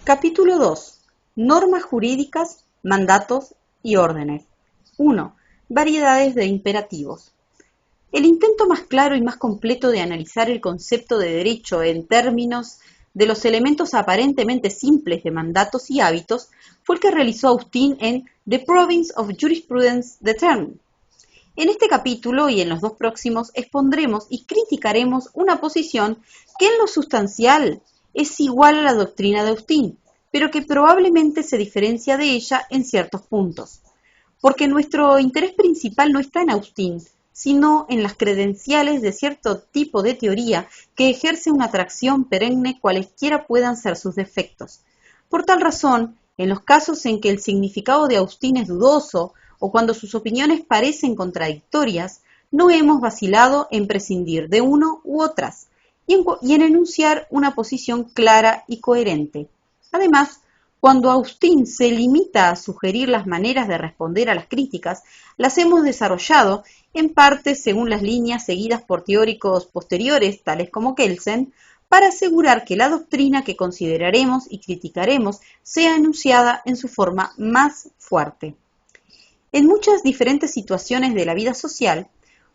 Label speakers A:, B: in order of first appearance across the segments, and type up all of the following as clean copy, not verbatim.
A: Capítulo 2. Normas jurídicas, mandatos y órdenes. 1. Variedades de imperativos. El intento más claro y más completo de analizar el concepto de derecho en términos de los elementos aparentemente simples de mandatos y hábitos fue el que realizó Austin en The Province of Jurisprudence Determined. En este capítulo y en los dos próximos expondremos y criticaremos una posición que en lo sustancial es igual a la doctrina de Austin, pero que probablemente se diferencia de ella en ciertos puntos. Porque nuestro interés principal no está en Austin, sino en las credenciales de cierto tipo de teoría que ejerce una atracción perenne cualesquiera puedan ser sus defectos. Por tal razón, en los casos en que el significado de Austin es dudoso o cuando sus opiniones parecen contradictorias, no hemos vacilado en prescindir de uno u otras y en enunciar una posición clara y coherente. Además, cuando Austin se limita a sugerir las maneras de responder a las críticas, las hemos desarrollado en parte según las líneas seguidas por teóricos posteriores, tales como Kelsen, para asegurar que la doctrina que consideraremos y criticaremos sea enunciada en su forma más fuerte. En muchas diferentes situaciones de la vida social,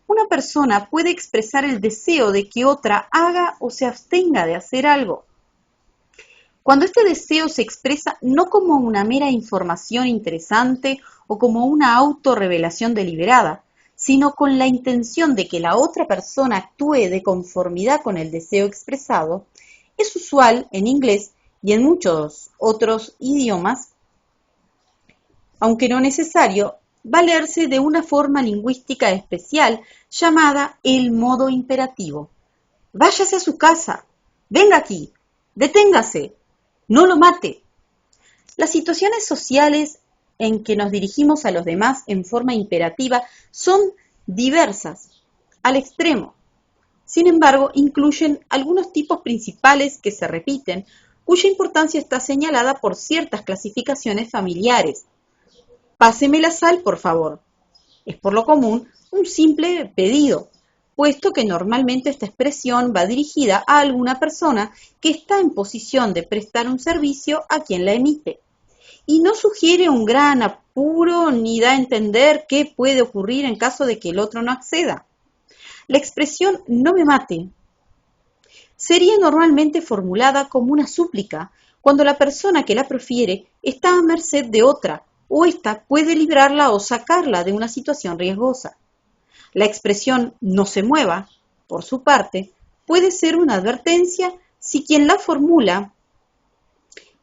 A: una persona puede expresar el deseo de que otra haga o se abstenga de hacer algo. Cuando este deseo se expresa no como una mera información interesante o como una autorrevelación deliberada, sino con la intención de que la otra persona actúe de conformidad con el deseo expresado, es usual en inglés y en muchos otros idiomas, aunque no necesario, valerse de una forma lingüística especial llamada el modo imperativo. Váyase a su casa, venga aquí, deténgase, no lo mate. Las situaciones sociales en que nos dirigimos a los demás en forma imperativa son diversas, al extremo. Sin embargo, incluyen algunos tipos principales que se repiten, cuya importancia está señalada por ciertas clasificaciones familiares. Páseme la sal, por favor. Es por lo común un simple pedido, puesto que normalmente esta expresión va dirigida a alguna persona que está en posición de prestar un servicio a quien la emite, y no sugiere un gran apuro ni da a entender qué puede ocurrir en caso de que el otro no acceda. La expresión "no me mate" sería normalmente formulada como una súplica cuando la persona que la profiere está a merced de otra, o ésta puede librarla o sacarla de una situación riesgosa. La expresión "no se mueva", por su parte, puede ser una advertencia si quien la formula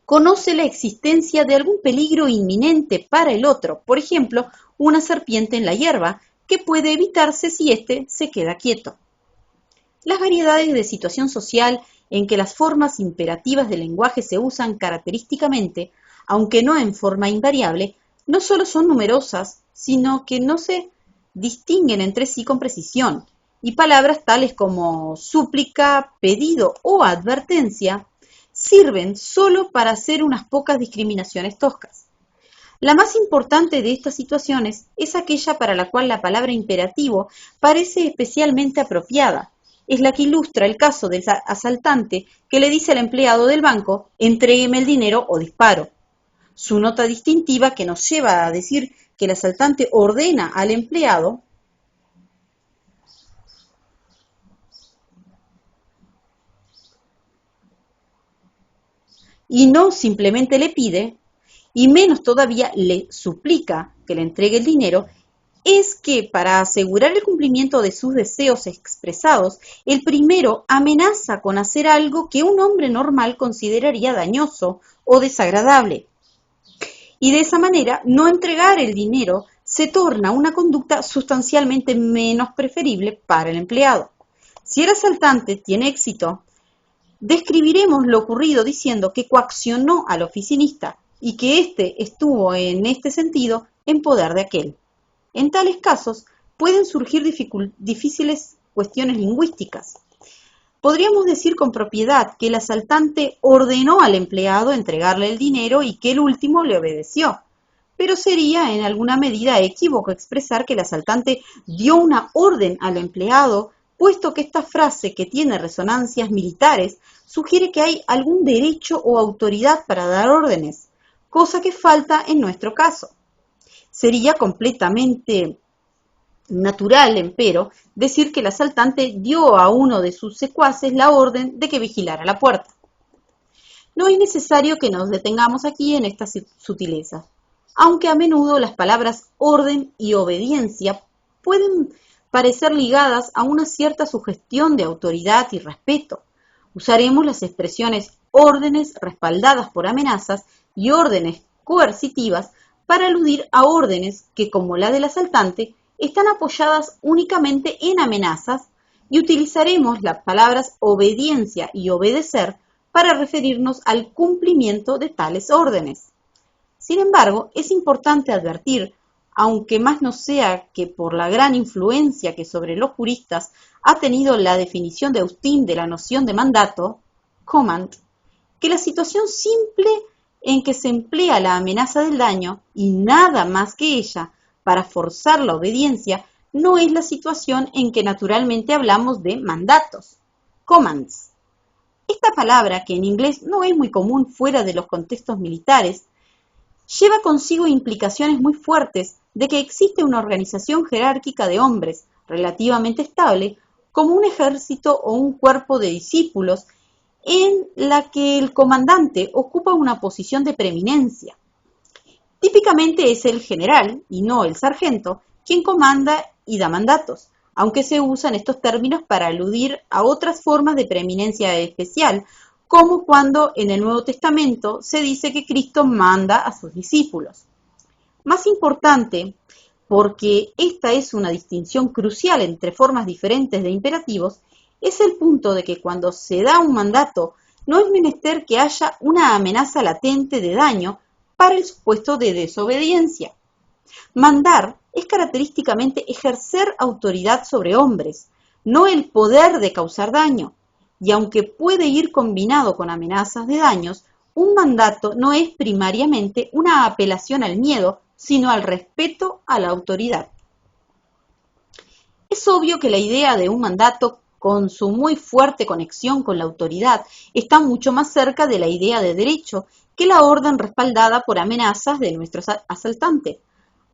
A: conoce la existencia de algún peligro inminente para el otro, por ejemplo, una serpiente en la hierba, que puede evitarse si éste se queda quieto. Las variedades de situación social en que las formas imperativas del lenguaje se usan característicamente, aunque no en forma invariable, no solo son numerosas, sino que no se distinguen entre sí con precisión, y palabras tales como súplica, pedido o advertencia sirven solo para hacer unas pocas discriminaciones toscas. La más importante de estas situaciones es aquella para la cual la palabra imperativo parece especialmente apropiada. Es la que ilustra el caso del asaltante que le dice al empleado del banco: entrégueme el dinero o disparo. Su nota distintiva, que nos lleva a decir que el asaltante ordena al empleado y no simplemente le pide, y menos todavía le suplica que le entregue el dinero, es que para asegurar el cumplimiento de sus deseos expresados, el primero amenaza con hacer algo que un hombre normal consideraría dañoso o desagradable. Y de esa manera, no entregar el dinero se torna una conducta sustancialmente menos preferible para el empleado. Si el asaltante tiene éxito, describiremos lo ocurrido diciendo que coaccionó al oficinista y que éste estuvo en este sentido en poder de aquel. En tales casos pueden surgir difíciles cuestiones lingüísticas. Podríamos decir con propiedad que el asaltante ordenó al empleado entregarle el dinero y que el último le obedeció, pero sería en alguna medida equívoco expresar que el asaltante dio una orden al empleado, puesto que esta frase, que tiene resonancias militares, sugiere que hay algún derecho o autoridad para dar órdenes, cosa que falta en nuestro caso. Sería completamente natural, empero, decir que el asaltante dio a uno de sus secuaces la orden de que vigilara la puerta. No es necesario que nos detengamos aquí en estas sutilezas, aunque a menudo las palabras orden y obediencia pueden parecer ligadas a una cierta sugestión de autoridad y respeto. Usaremos las expresiones órdenes respaldadas por amenazas y órdenes coercitivas para aludir a órdenes que, como la del asaltante, están apoyadas únicamente en amenazas, y utilizaremos las palabras obediencia y obedecer para referirnos al cumplimiento de tales órdenes. Sin embargo, es importante advertir, aunque más no sea que por la gran influencia que sobre los juristas ha tenido la definición de Austin de la noción de mandato, command, que la situación simple en que se emplea la amenaza del daño y nada más que ella para forzar la obediencia no es la situación en que naturalmente hablamos de mandatos, commands. Esta palabra, que en inglés no es muy común fuera de los contextos militares, lleva consigo implicaciones muy fuertes de que existe una organización jerárquica de hombres relativamente estable, como un ejército o un cuerpo de discípulos, en la que el comandante ocupa una posición de preeminencia. Típicamente es el general, y no el sargento, quien comanda y da mandatos, aunque se usan estos términos para aludir a otras formas de preeminencia especial, como cuando en el Nuevo Testamento se dice que Cristo manda a sus discípulos. Más importante, porque esta es una distinción crucial entre formas diferentes de imperativos, es el punto de que cuando se da un mandato no es menester que haya una amenaza latente de daño para el supuesto de desobediencia. Mandar es característicamente ejercer autoridad sobre hombres, no el poder de causar daño, y aunque puede ir combinado con amenazas de daños, un mandato no es primariamente una apelación al miedo, sino al respeto a la autoridad. Es obvio que la idea de un mandato, con su muy fuerte conexión con la autoridad, está mucho más cerca de la idea de derecho que la orden respaldada por amenazas de nuestro asaltante,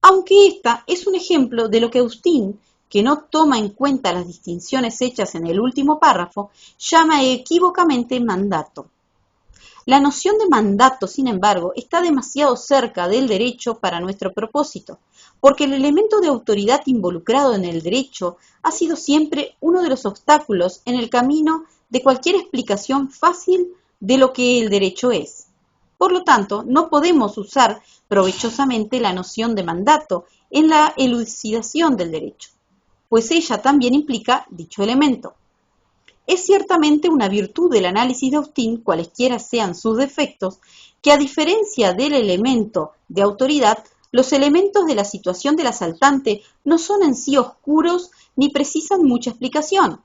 A: aunque esta es un ejemplo de lo que Austin, que no toma en cuenta las distinciones hechas en el último párrafo, llama equívocamente mandato. La noción de mandato, sin embargo, está demasiado cerca del derecho para nuestro propósito, porque el elemento de autoridad involucrado en el derecho ha sido siempre uno de los obstáculos en el camino de cualquier explicación fácil de lo que el derecho es. Por lo tanto, no podemos usar provechosamente la noción de mandato en la elucidación del derecho, pues ella también implica dicho elemento. Es ciertamente una virtud del análisis de Austin, cualesquiera sean sus defectos, que a diferencia del elemento de autoridad, los elementos de la situación del asaltante no son en sí oscuros ni precisan mucha explicación.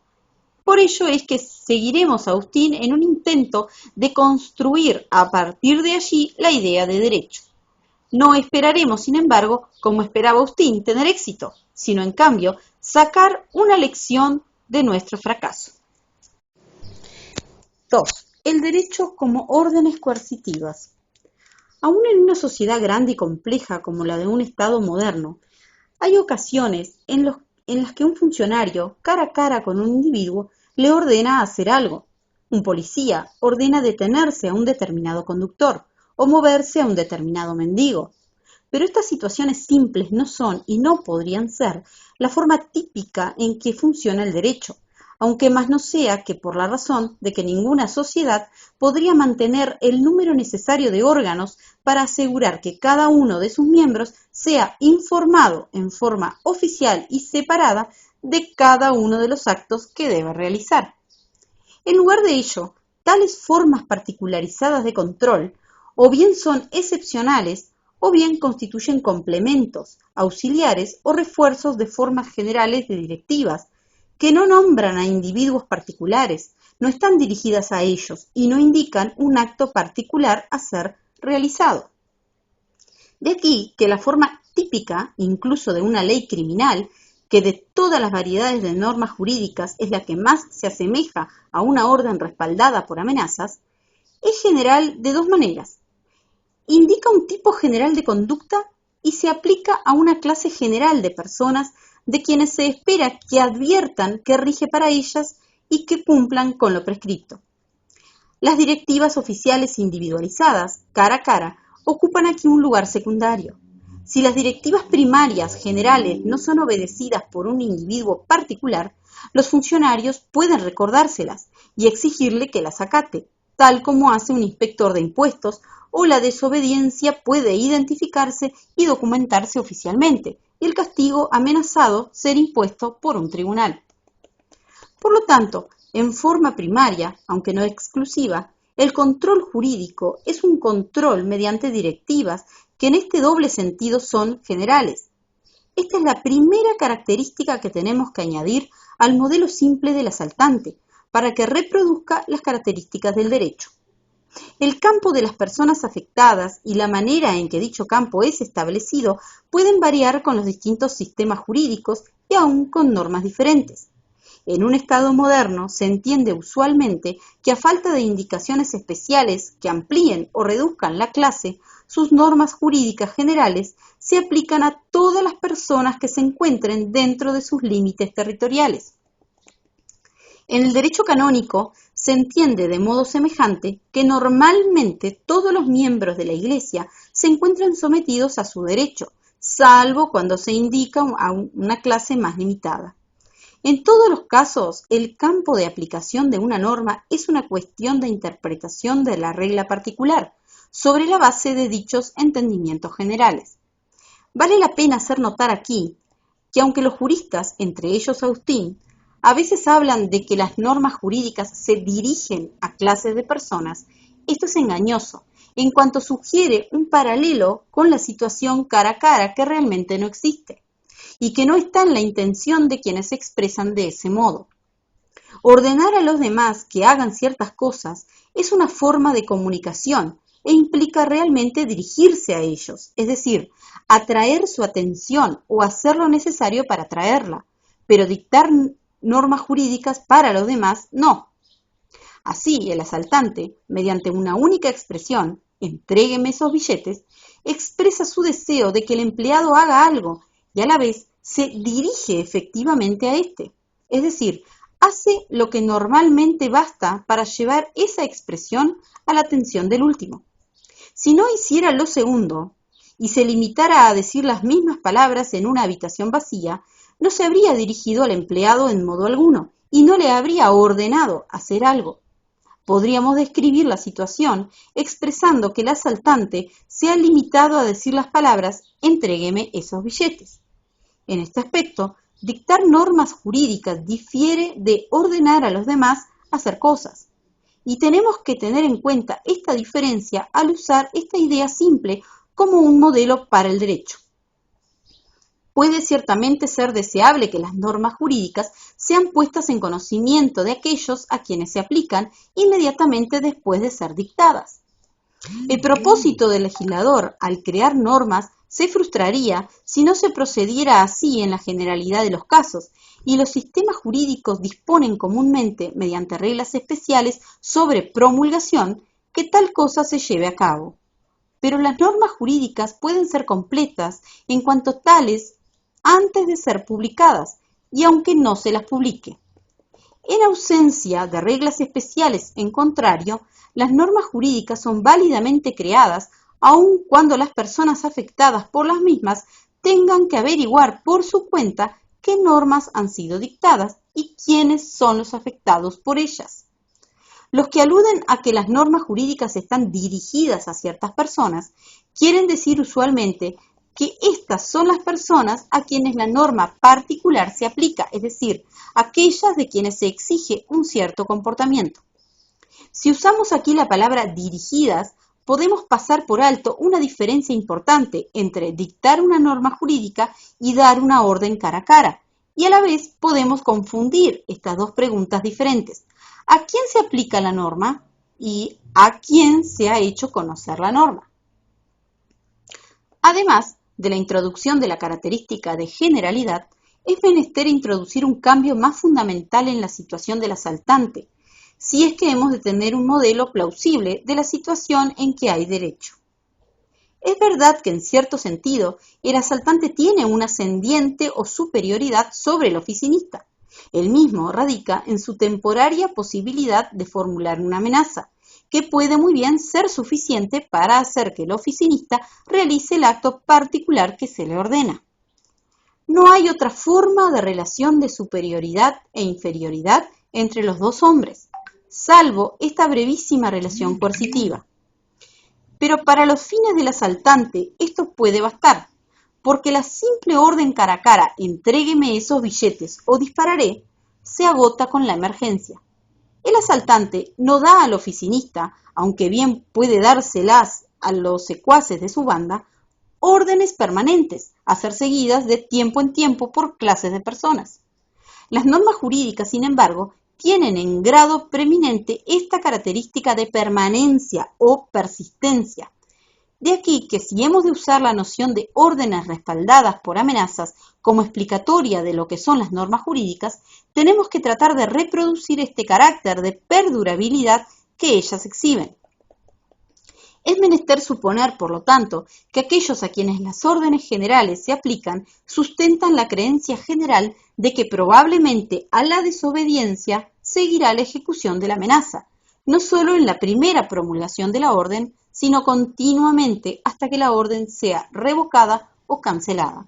A: Por ello es que seguiremos a Austin en un intento de construir a partir de allí la idea de derecho. No esperaremos, sin embargo, como esperaba Austin, tener éxito, sino en cambio sacar una lección de nuestro fracaso. 2. El derecho como órdenes coercitivas. Aún en una sociedad grande y compleja como la de un Estado moderno, hay ocasiones en las que un funcionario, cara a cara con un individuo, le ordena hacer algo. Un policía ordena detenerse a un determinado conductor o moverse a un determinado mendigo. Pero estas situaciones simples no son y no podrían ser la forma típica en que funciona el derecho, aunque más no sea que por la razón de que ninguna sociedad podría mantener el número necesario de órganos para asegurar que cada uno de sus miembros sea informado en forma oficial y separada de cada uno de los actos que debe realizar. En lugar de ello, tales formas particularizadas de control o bien son excepcionales o bien constituyen complementos, auxiliares o refuerzos de formas generales de directivas, que no nombran a individuos particulares, no están dirigidas a ellos y no indican un acto particular a ser realizado. De aquí que la forma típica, incluso de una ley criminal, que de todas las variedades de normas jurídicas es la que más se asemeja a una orden respaldada por amenazas, es general de dos maneras. Indica un tipo general de conducta y se aplica a una clase general de personas de quienes se espera que adviertan que rige para ellas y que cumplan con lo prescrito. Las directivas oficiales individualizadas, cara a cara, ocupan aquí un lugar secundario. Si las directivas primarias generales no son obedecidas por un individuo particular, los funcionarios pueden recordárselas y exigirle que las acate, tal como hace un inspector de impuestos, o la desobediencia puede identificarse y documentarse oficialmente, y el castigo amenazado ser impuesto por un tribunal. Por lo tanto, en forma primaria, aunque no exclusiva, el control jurídico es un control mediante directivas que en este doble sentido son generales. Esta es la primera característica que tenemos que añadir al modelo simple del asaltante, para que reproduzca las características del derecho. El campo de las personas afectadas y la manera en que dicho campo es establecido pueden variar con los distintos sistemas jurídicos y aún con normas diferentes. En un Estado moderno se entiende usualmente que a falta de indicaciones especiales que amplíen o reduzcan la clase, sus normas jurídicas generales se aplican a todas las personas que se encuentren dentro de sus límites territoriales. En el derecho canónico se entiende de modo semejante que normalmente todos los miembros de la Iglesia se encuentran sometidos a su derecho, salvo cuando se indica a una clase más limitada. En todos los casos, el campo de aplicación de una norma es una cuestión de interpretación de la regla particular, sobre la base de dichos entendimientos generales. Vale la pena hacer notar aquí que aunque los juristas, entre ellos Austin, a veces hablan de que las normas jurídicas se dirigen a clases de personas, esto es engañoso, en cuanto sugiere un paralelo con la situación cara a cara que realmente no existe, y que no está en la intención de quienes se expresan de ese modo. Ordenar a los demás que hagan ciertas cosas es una forma de comunicación e implica realmente dirigirse a ellos, es decir, atraer su atención o hacer lo necesario para atraerla, pero dictar normas jurídicas para los demás no. Así, el asaltante, mediante una única expresión, entrégueme esos billetes, expresa su deseo de que el empleado haga algo y a la vez se dirige efectivamente a éste. Es decir, hace lo que normalmente basta para llevar esa expresión a la atención del último. Si no hiciera lo segundo y se limitara a decir las mismas palabras en una habitación vacía, no se habría dirigido al empleado en modo alguno y no le habría ordenado hacer algo. Podríamos describir la situación expresando que el asaltante se ha limitado a decir las palabras «entrégueme esos billetes». En este aspecto, dictar normas jurídicas difiere de ordenar a los demás hacer cosas. Y tenemos que tener en cuenta esta diferencia al usar esta idea simple como un modelo para el derecho. Puede ciertamente ser deseable que las normas jurídicas sean puestas en conocimiento de aquellos a quienes se aplican inmediatamente después de ser dictadas. El propósito del legislador al crear normas se frustraría si no se procediera así en la generalidad de los casos, y los sistemas jurídicos disponen comúnmente, mediante reglas especiales sobre promulgación, que tal cosa se lleve a cabo. Pero las normas jurídicas pueden ser completas en cuanto tales antes de ser publicadas, y aunque no se las publique. En ausencia de reglas especiales, en contrario, las normas jurídicas son válidamente creadas, aun cuando las personas afectadas por las mismas tengan que averiguar por su cuenta qué normas han sido dictadas y quiénes son los afectados por ellas. Los que aluden a que las normas jurídicas están dirigidas a ciertas personas quieren decir usualmente que estas son las personas a quienes la norma particular se aplica, es decir, aquellas de quienes se exige un cierto comportamiento. Si usamos aquí la palabra dirigidas, podemos pasar por alto una diferencia importante entre dictar una norma jurídica y dar una orden cara a cara, y a la vez podemos confundir estas dos preguntas diferentes. ¿A quién se aplica la norma? Y ¿a quién se ha hecho conocer la norma? Además de la introducción de la característica de generalidad, es menester introducir un cambio más fundamental en la situación del asaltante, si es que hemos de tener un modelo plausible de la situación en que hay derecho. Es verdad que en cierto sentido el asaltante tiene un ascendiente o superioridad sobre el oficinista. El mismo radica en su temporaria posibilidad de formular una amenaza, que puede muy bien ser suficiente para hacer que el oficinista realice el acto particular que se le ordena. No hay otra forma de relación de superioridad e inferioridad entre los dos hombres, salvo esta brevísima relación coercitiva. Pero para los fines del asaltante esto puede bastar, porque la simple orden cara a cara, entrégueme esos billetes o dispararé, se agota con la emergencia. El asaltante no da al oficinista, aunque bien puede dárselas a los secuaces de su banda, órdenes permanentes, a ser seguidas de tiempo en tiempo por clases de personas. Las normas jurídicas, sin embargo, tienen en grado preeminente esta característica de permanencia o persistencia. De aquí que si hemos de usar la noción de órdenes respaldadas por amenazas como explicatoria de lo que son las normas jurídicas, tenemos que tratar de reproducir este carácter de perdurabilidad que ellas exhiben. Es menester suponer, por lo tanto, que aquellos a quienes las órdenes generales se aplican sustentan la creencia general de que probablemente a la desobediencia seguirá la ejecución de la amenaza, no solo en la primera promulgación de la orden, sino continuamente hasta que la orden sea revocada o cancelada.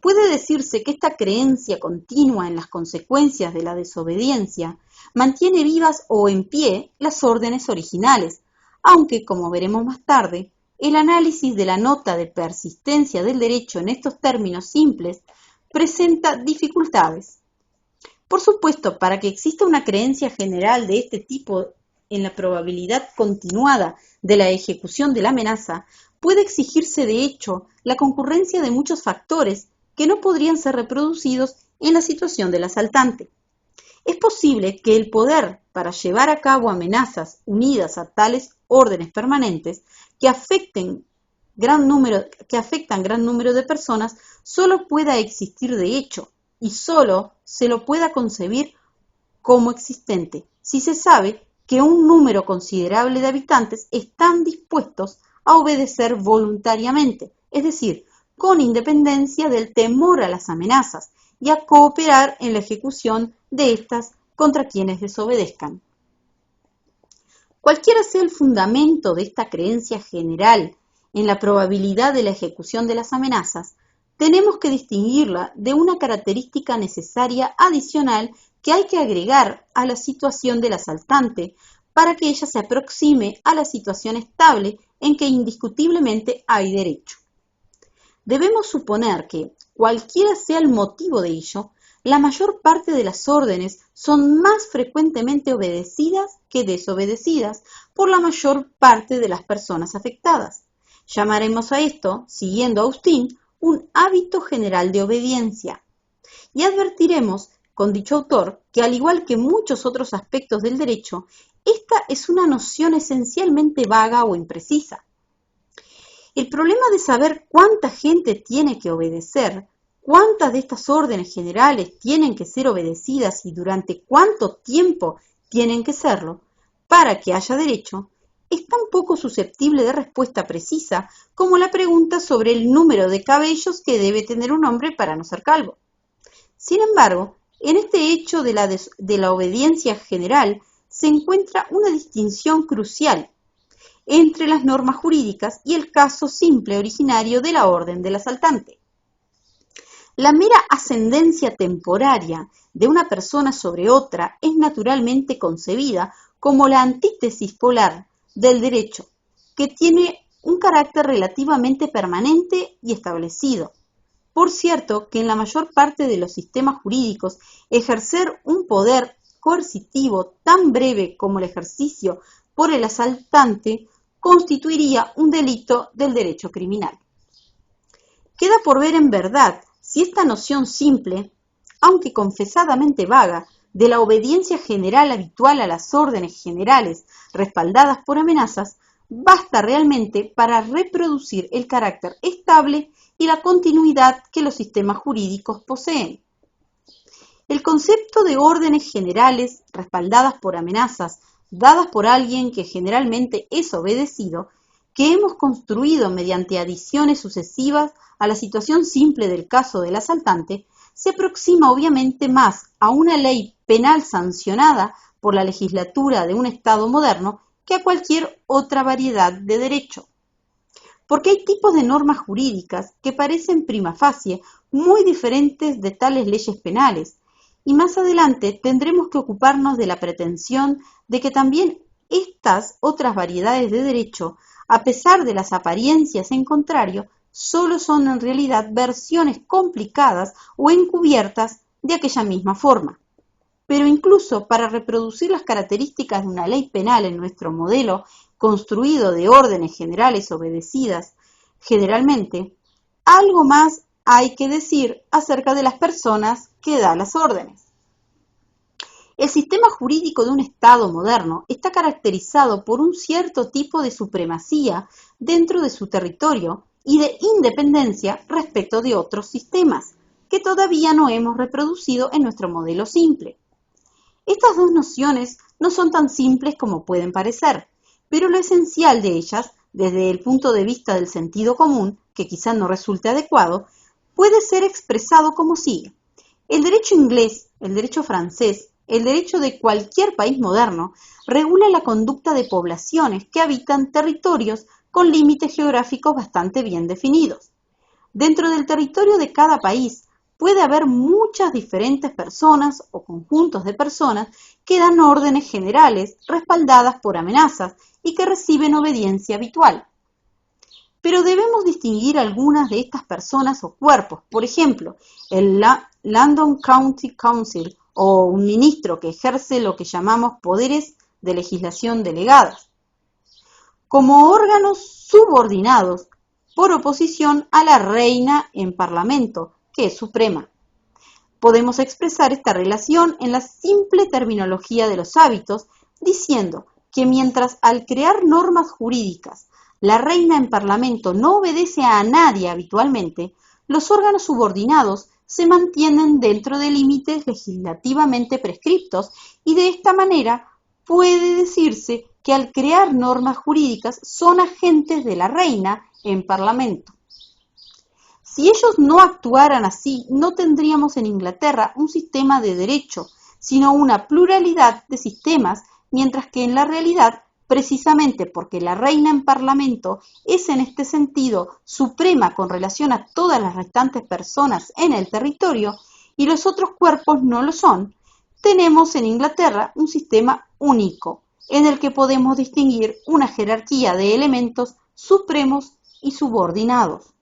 A: Puede decirse que esta creencia continua en las consecuencias de la desobediencia mantiene vivas o en pie las órdenes originales, aunque, como veremos más tarde, el análisis de la nota de persistencia del derecho en estos términos simples presenta dificultades. Por supuesto, para que exista una creencia general de este tipo en la probabilidad continuada de la ejecución de la amenaza, puede exigirse de hecho la concurrencia de muchos factores que no podrían ser reproducidos en la situación del asaltante. Es posible que el poder para llevar a cabo amenazas unidas a tales órdenes permanentes que afectan gran número de personas solo pueda existir de hecho y solo se lo pueda concebir como existente si se sabe que un número considerable de habitantes están dispuestos a obedecer voluntariamente, es decir, con independencia del temor a las amenazas y a cooperar en la ejecución de estas contra quienes desobedezcan. Cualquiera sea el fundamento de esta creencia general en la probabilidad de la ejecución de las amenazas, tenemos que distinguirla de una característica necesaria adicional que hay que agregar a la situación del asaltante para que ella se aproxime a la situación estable en que indiscutiblemente hay derecho. Debemos suponer que, cualquiera sea el motivo de ello, la mayor parte de las órdenes son más frecuentemente obedecidas que desobedecidas por la mayor parte de las personas afectadas. Llamaremos a esto, siguiendo a Austin, un hábito general de obediencia. Y advertiremos, con dicho autor, que al igual que muchos otros aspectos del derecho, esta es una noción esencialmente vaga o imprecisa. El problema de saber cuánta gente tiene que obedecer, cuántas de estas órdenes generales tienen que ser obedecidas y durante cuánto tiempo tienen que serlo, para que haya derecho, es tan poco susceptible de respuesta precisa como la pregunta sobre el número de cabellos que debe tener un hombre para no ser calvo. Sin embargo, en este hecho de la obediencia general se encuentra una distinción crucial entre las normas jurídicas y el caso simple originario de la orden del asaltante. La mera ascendencia temporaria de una persona sobre otra es naturalmente concebida como la antítesis polar del derecho, que tiene un carácter relativamente permanente y establecido. Por cierto que en la mayor parte de los sistemas jurídicos, ejercer un poder coercitivo tan breve como el ejercicio por el asaltante constituiría un delito del derecho criminal. Queda por ver en verdad si esta noción simple, aunque confesadamente vaga, de la obediencia general habitual a las órdenes generales respaldadas por amenazas, basta realmente para reproducir el carácter estable y la continuidad que los sistemas jurídicos poseen. El concepto de órdenes generales respaldadas por amenazas dadas por alguien que generalmente es obedecido, que hemos construido mediante adiciones sucesivas a la situación simple del caso del asaltante, se aproxima obviamente más a una ley penal sancionada por la legislatura de un Estado moderno que a cualquier otra variedad de derecho. Porque hay tipos de normas jurídicas que parecen prima facie muy diferentes de tales leyes penales, y más adelante tendremos que ocuparnos de la pretensión de que también estas otras variedades de derecho, a pesar de las apariencias en contrario, solo son en realidad versiones complicadas o encubiertas de aquella misma forma. Pero incluso para reproducir las características de una ley penal en nuestro modelo construido de órdenes generales obedecidas, generalmente, algo más hay que decir acerca de las personas que dan las órdenes. El sistema jurídico de un Estado moderno está caracterizado por un cierto tipo de supremacía dentro de su territorio y de independencia respecto de otros sistemas, que todavía no hemos reproducido en nuestro modelo simple. Estas dos nociones no son tan simples como pueden parecer, pero lo esencial de ellas, desde el punto de vista del sentido común, que quizá no resulte adecuado, puede ser expresado como sigue. El derecho inglés, el derecho francés, el derecho de cualquier país moderno regula la conducta de poblaciones que habitan territorios con límites geográficos bastante bien definidos. Dentro del territorio de cada país puede haber muchas diferentes personas o conjuntos de personas que dan órdenes generales respaldadas por amenazas y que reciben obediencia habitual. Pero debemos distinguir algunas de estas personas o cuerpos, por ejemplo, el London County Council o un ministro que ejerce lo que llamamos poderes de legislación delegadas, como órganos subordinados por oposición a la reina en Parlamento, que es suprema. Podemos expresar esta relación en la simple terminología de los hábitos, diciendo que mientras al crear normas jurídicas la reina en Parlamento no obedece a nadie habitualmente, los órganos subordinados se mantienen dentro de límites legislativamente prescriptos y de esta manera puede decirse que al crear normas jurídicas son agentes de la reina en Parlamento. Si ellos no actuaran así, no tendríamos en Inglaterra un sistema de derecho, sino una pluralidad de sistemas, mientras que en la realidad, precisamente porque la reina en Parlamento es en este sentido suprema con relación a todas las restantes personas en el territorio y los otros cuerpos no lo son, tenemos en Inglaterra un sistema único, en el que podemos distinguir una jerarquía de elementos supremos y subordinados.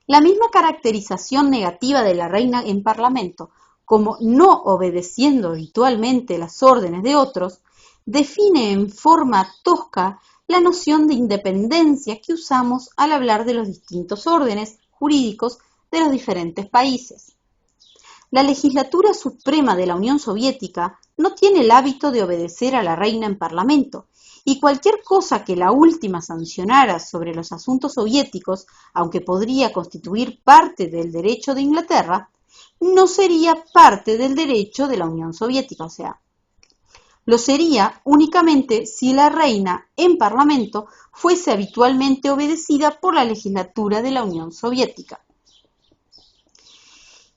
A: La misma caracterización negativa de la reina en Parlamento, como no obedeciendo habitualmente las órdenes de otros, define en forma tosca la noción de independencia que usamos al hablar de los distintos órdenes jurídicos de los diferentes países. La legislatura suprema de la Unión Soviética no tiene el hábito de obedecer a la reina en Parlamento, y cualquier cosa que la última sancionara sobre los asuntos soviéticos, aunque podría constituir parte del derecho de Inglaterra, no sería parte del derecho de la Unión Soviética, o sea, lo sería únicamente si la reina en Parlamento fuese habitualmente obedecida por la legislatura de la Unión Soviética.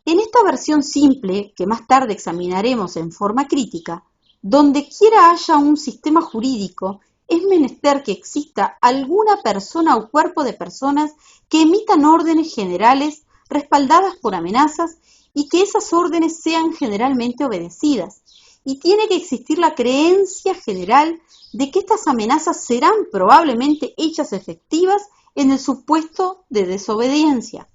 A: En esta versión simple, que más tarde examinaremos en forma crítica, donde quiera haya un sistema jurídico, es menester que exista alguna persona o cuerpo de personas que emitan órdenes generales respaldadas por amenazas y que esas órdenes sean generalmente obedecidas. Y tiene que existir la creencia general de que estas amenazas serán probablemente hechas efectivas en el supuesto de desobediencia.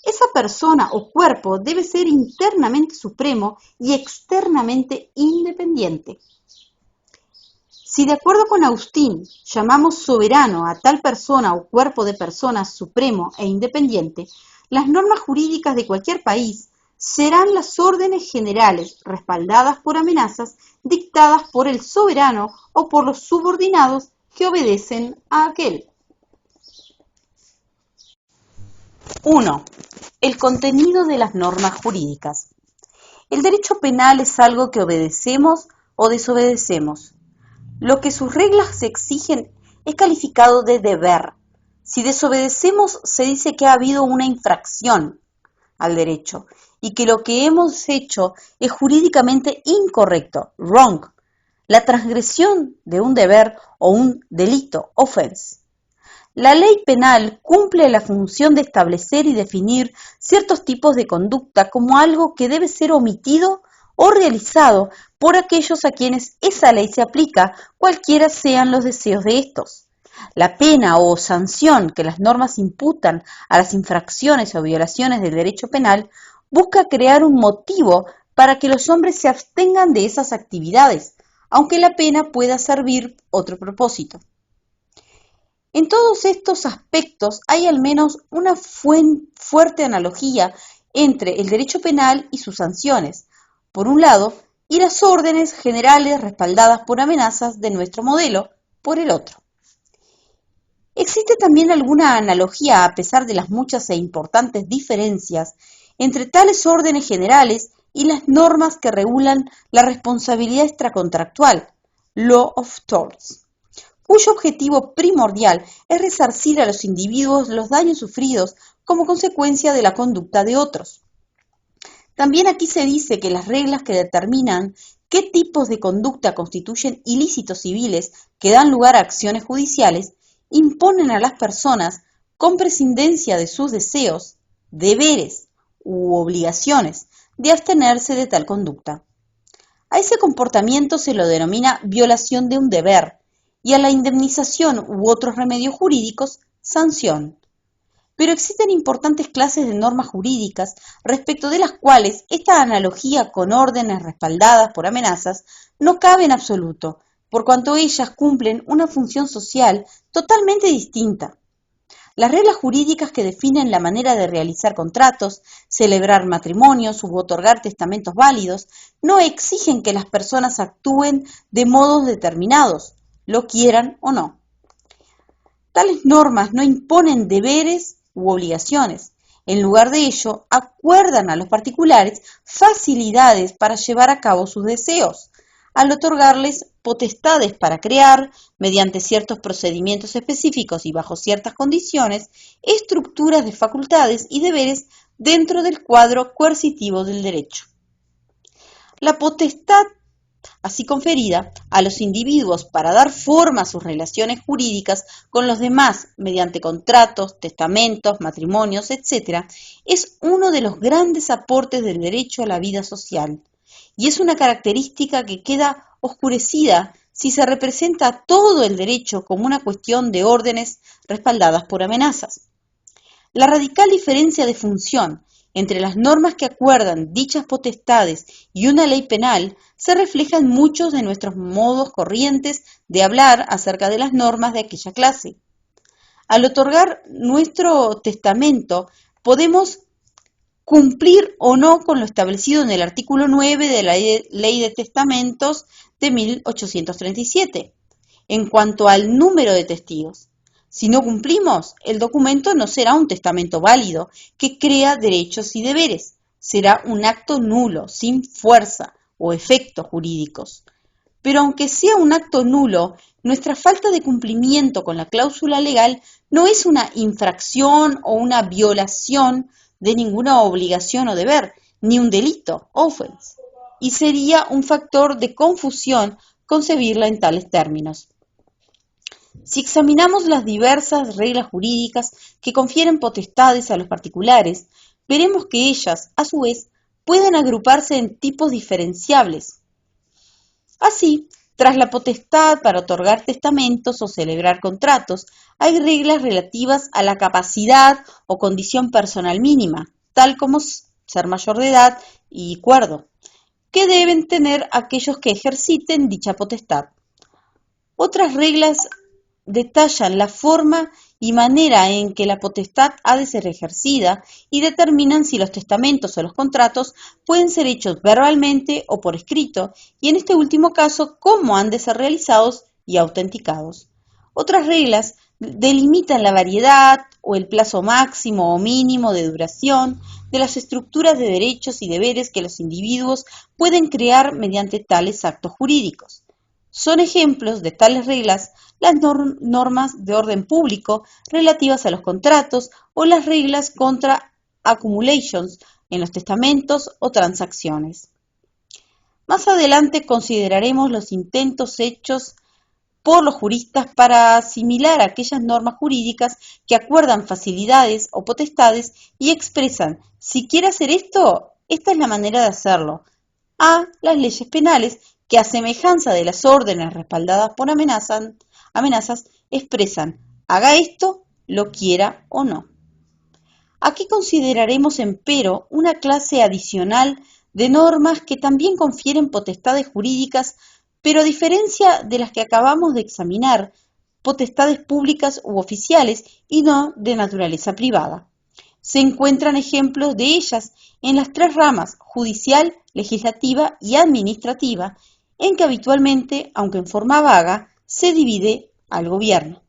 A: Esa persona o cuerpo debe ser internamente supremo y externamente independiente. Si de acuerdo con Austin llamamos soberano a tal persona o cuerpo de personas supremo e independiente, las normas jurídicas de cualquier país serán las órdenes generales respaldadas por amenazas dictadas por el soberano o por los subordinados que obedecen a aquel. 1. El contenido de las normas jurídicas. El derecho penal es algo que obedecemos o desobedecemos. Lo que sus reglas exigen es calificado de deber. Si desobedecemos, se dice que ha habido una infracción al derecho y que lo que hemos hecho es jurídicamente incorrecto, wrong, la transgresión de un deber o un delito, offense. La ley penal cumple la función de establecer y definir ciertos tipos de conducta como algo que debe ser omitido o realizado por aquellos a quienes esa ley se aplica, cualquiera sean los deseos de estos. La pena o sanción que las normas imputan a las infracciones o violaciones del derecho penal busca crear un motivo para que los hombres se abstengan de esas actividades, aunque la pena pueda servir otro propósito. En todos estos aspectos hay al menos una fuerte analogía entre el derecho penal y sus sanciones, por un lado, y las órdenes generales respaldadas por amenazas de nuestro modelo, por el otro. Existe también alguna analogía, a pesar de las muchas e importantes diferencias, entre tales órdenes generales y las normas que regulan la responsabilidad extracontractual, Law of Torts, cuyo objetivo primordial es resarcir a los individuos los daños sufridos como consecuencia de la conducta de otros. También aquí se dice que las reglas que determinan qué tipos de conducta constituyen ilícitos civiles que dan lugar a acciones judiciales imponen a las personas, con prescindencia de sus deseos, deberes u obligaciones, de abstenerse de tal conducta. A ese comportamiento se lo denomina violación de un deber, y a la indemnización u otros remedios jurídicos, sanción. Pero existen importantes clases de normas jurídicas respecto de las cuales esta analogía con órdenes respaldadas por amenazas no cabe en absoluto, por cuanto ellas cumplen una función social totalmente distinta. Las reglas jurídicas que definen la manera de realizar contratos, celebrar matrimonios u otorgar testamentos válidos no exigen que las personas actúen de modos determinados, lo quieran o no. Tales normas no imponen deberes u obligaciones. En lugar de ello, acuerdan a los particulares facilidades para llevar a cabo sus deseos, al otorgarles potestades para crear, mediante ciertos procedimientos específicos y bajo ciertas condiciones, estructuras de facultades y deberes dentro del cuadro coercitivo del derecho. La potestad así conferida a los individuos para dar forma a sus relaciones jurídicas con los demás mediante contratos, testamentos, matrimonios, etc., es uno de los grandes aportes del derecho a la vida social, y es una característica que queda oscurecida si se representa todo el derecho como una cuestión de órdenes respaldadas por amenazas. La radical diferencia de función entre las normas que acuerdan dichas potestades y una ley penal se refleja en muchos de nuestros modos corrientes de hablar acerca de las normas de aquella clase. Al otorgar nuestro testamento, podemos cumplir o no con lo establecido en el artículo 9 de la Ley de Testamentos de 1837, en cuanto al número de testigos. Si no cumplimos, el documento no será un testamento válido que crea derechos y deberes, será un acto nulo, sin fuerza o efectos jurídicos. Pero aunque sea un acto nulo, nuestra falta de cumplimiento con la cláusula legal no es una infracción o una violación de ninguna obligación o deber, ni un delito, offense, y sería un factor de confusión concebirla en tales términos. Si examinamos las diversas reglas jurídicas que confieren potestades a los particulares, veremos que ellas, a su vez, pueden agruparse en tipos diferenciables. Así, tras la potestad para otorgar testamentos o celebrar contratos, hay reglas relativas a la capacidad o condición personal mínima, tal como ser mayor de edad y cuerdo, que deben tener aquellos que ejerciten dicha potestad. Otras reglas detallan la forma y manera en que la potestad ha de ser ejercida y determinan si los testamentos o los contratos pueden ser hechos verbalmente o por escrito, y en este último caso, cómo han de ser realizados y autenticados. Otras reglas delimitan la variedad o el plazo máximo o mínimo de duración de las estructuras de derechos y deberes que los individuos pueden crear mediante tales actos jurídicos. Son ejemplos de tales reglas las normas de orden público relativas a los contratos o las reglas contra accumulations en los testamentos o transacciones. Más adelante consideraremos los intentos hechos por los juristas para asimilar aquellas normas jurídicas que acuerdan facilidades o potestades y expresan, si quiere hacer esto, esta es la manera de hacerlo, a las leyes penales que a semejanza de las órdenes respaldadas por amenazas expresan, haga esto, lo quiera o no. Aquí consideraremos, empero, una clase adicional de normas que también confieren potestades jurídicas, pero a diferencia de las que acabamos de examinar, potestades públicas u oficiales y no de naturaleza privada. Se encuentran ejemplos de ellas en las tres ramas, judicial, legislativa y administrativa, en que habitualmente, aunque en forma vaga, se divide al gobierno.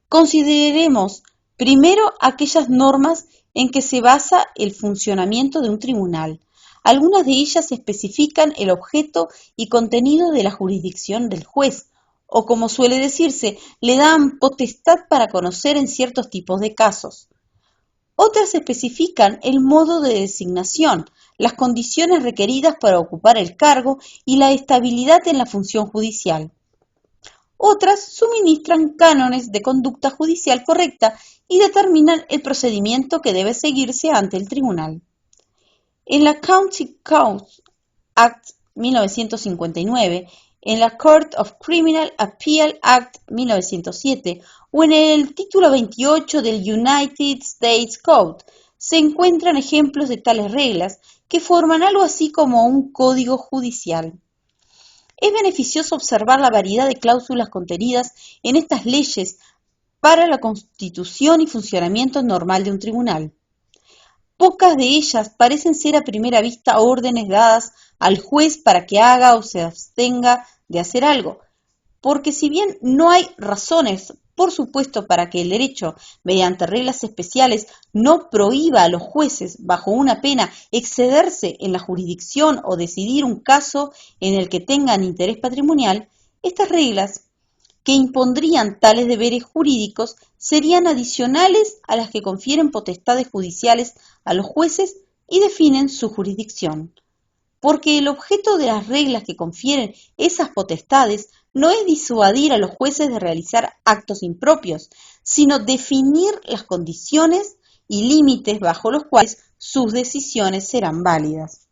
A: Consideremos primero aquellas normas en que se basa el funcionamiento de un tribunal. Algunas de ellas especifican el objeto y contenido de la jurisdicción del juez, o como suele decirse, le dan potestad para conocer en ciertos tipos de casos. Otras especifican el modo de designación, las condiciones requeridas para ocupar el cargo y la estabilidad en la función judicial. Otras suministran cánones de conducta judicial correcta y determinan el procedimiento que debe seguirse ante el tribunal. En la County Courts Act 1959, en la Court of Criminal Appeal Act 1907 o en el título 28 del United States Code se encuentran ejemplos de tales reglas que forman algo así como un código judicial. Es beneficioso observar la variedad de cláusulas contenidas en estas leyes para la constitución y funcionamiento normal de un tribunal. Pocas de ellas parecen ser a primera vista órdenes dadas al juez para que haga o se abstenga de hacer algo, porque si bien no hay razones, por supuesto, para que el derecho, mediante reglas especiales, no prohíba a los jueces, bajo una pena, excederse en la jurisdicción o decidir un caso en el que tengan interés patrimonial, estas reglas, que impondrían tales deberes jurídicos, serían adicionales a las que confieren potestades judiciales a los jueces y definen su jurisdicción. Porque el objeto de las reglas que confieren esas potestades no es disuadir a los jueces de realizar actos impropios, sino definir las condiciones y límites bajo los cuales sus decisiones serán válidas.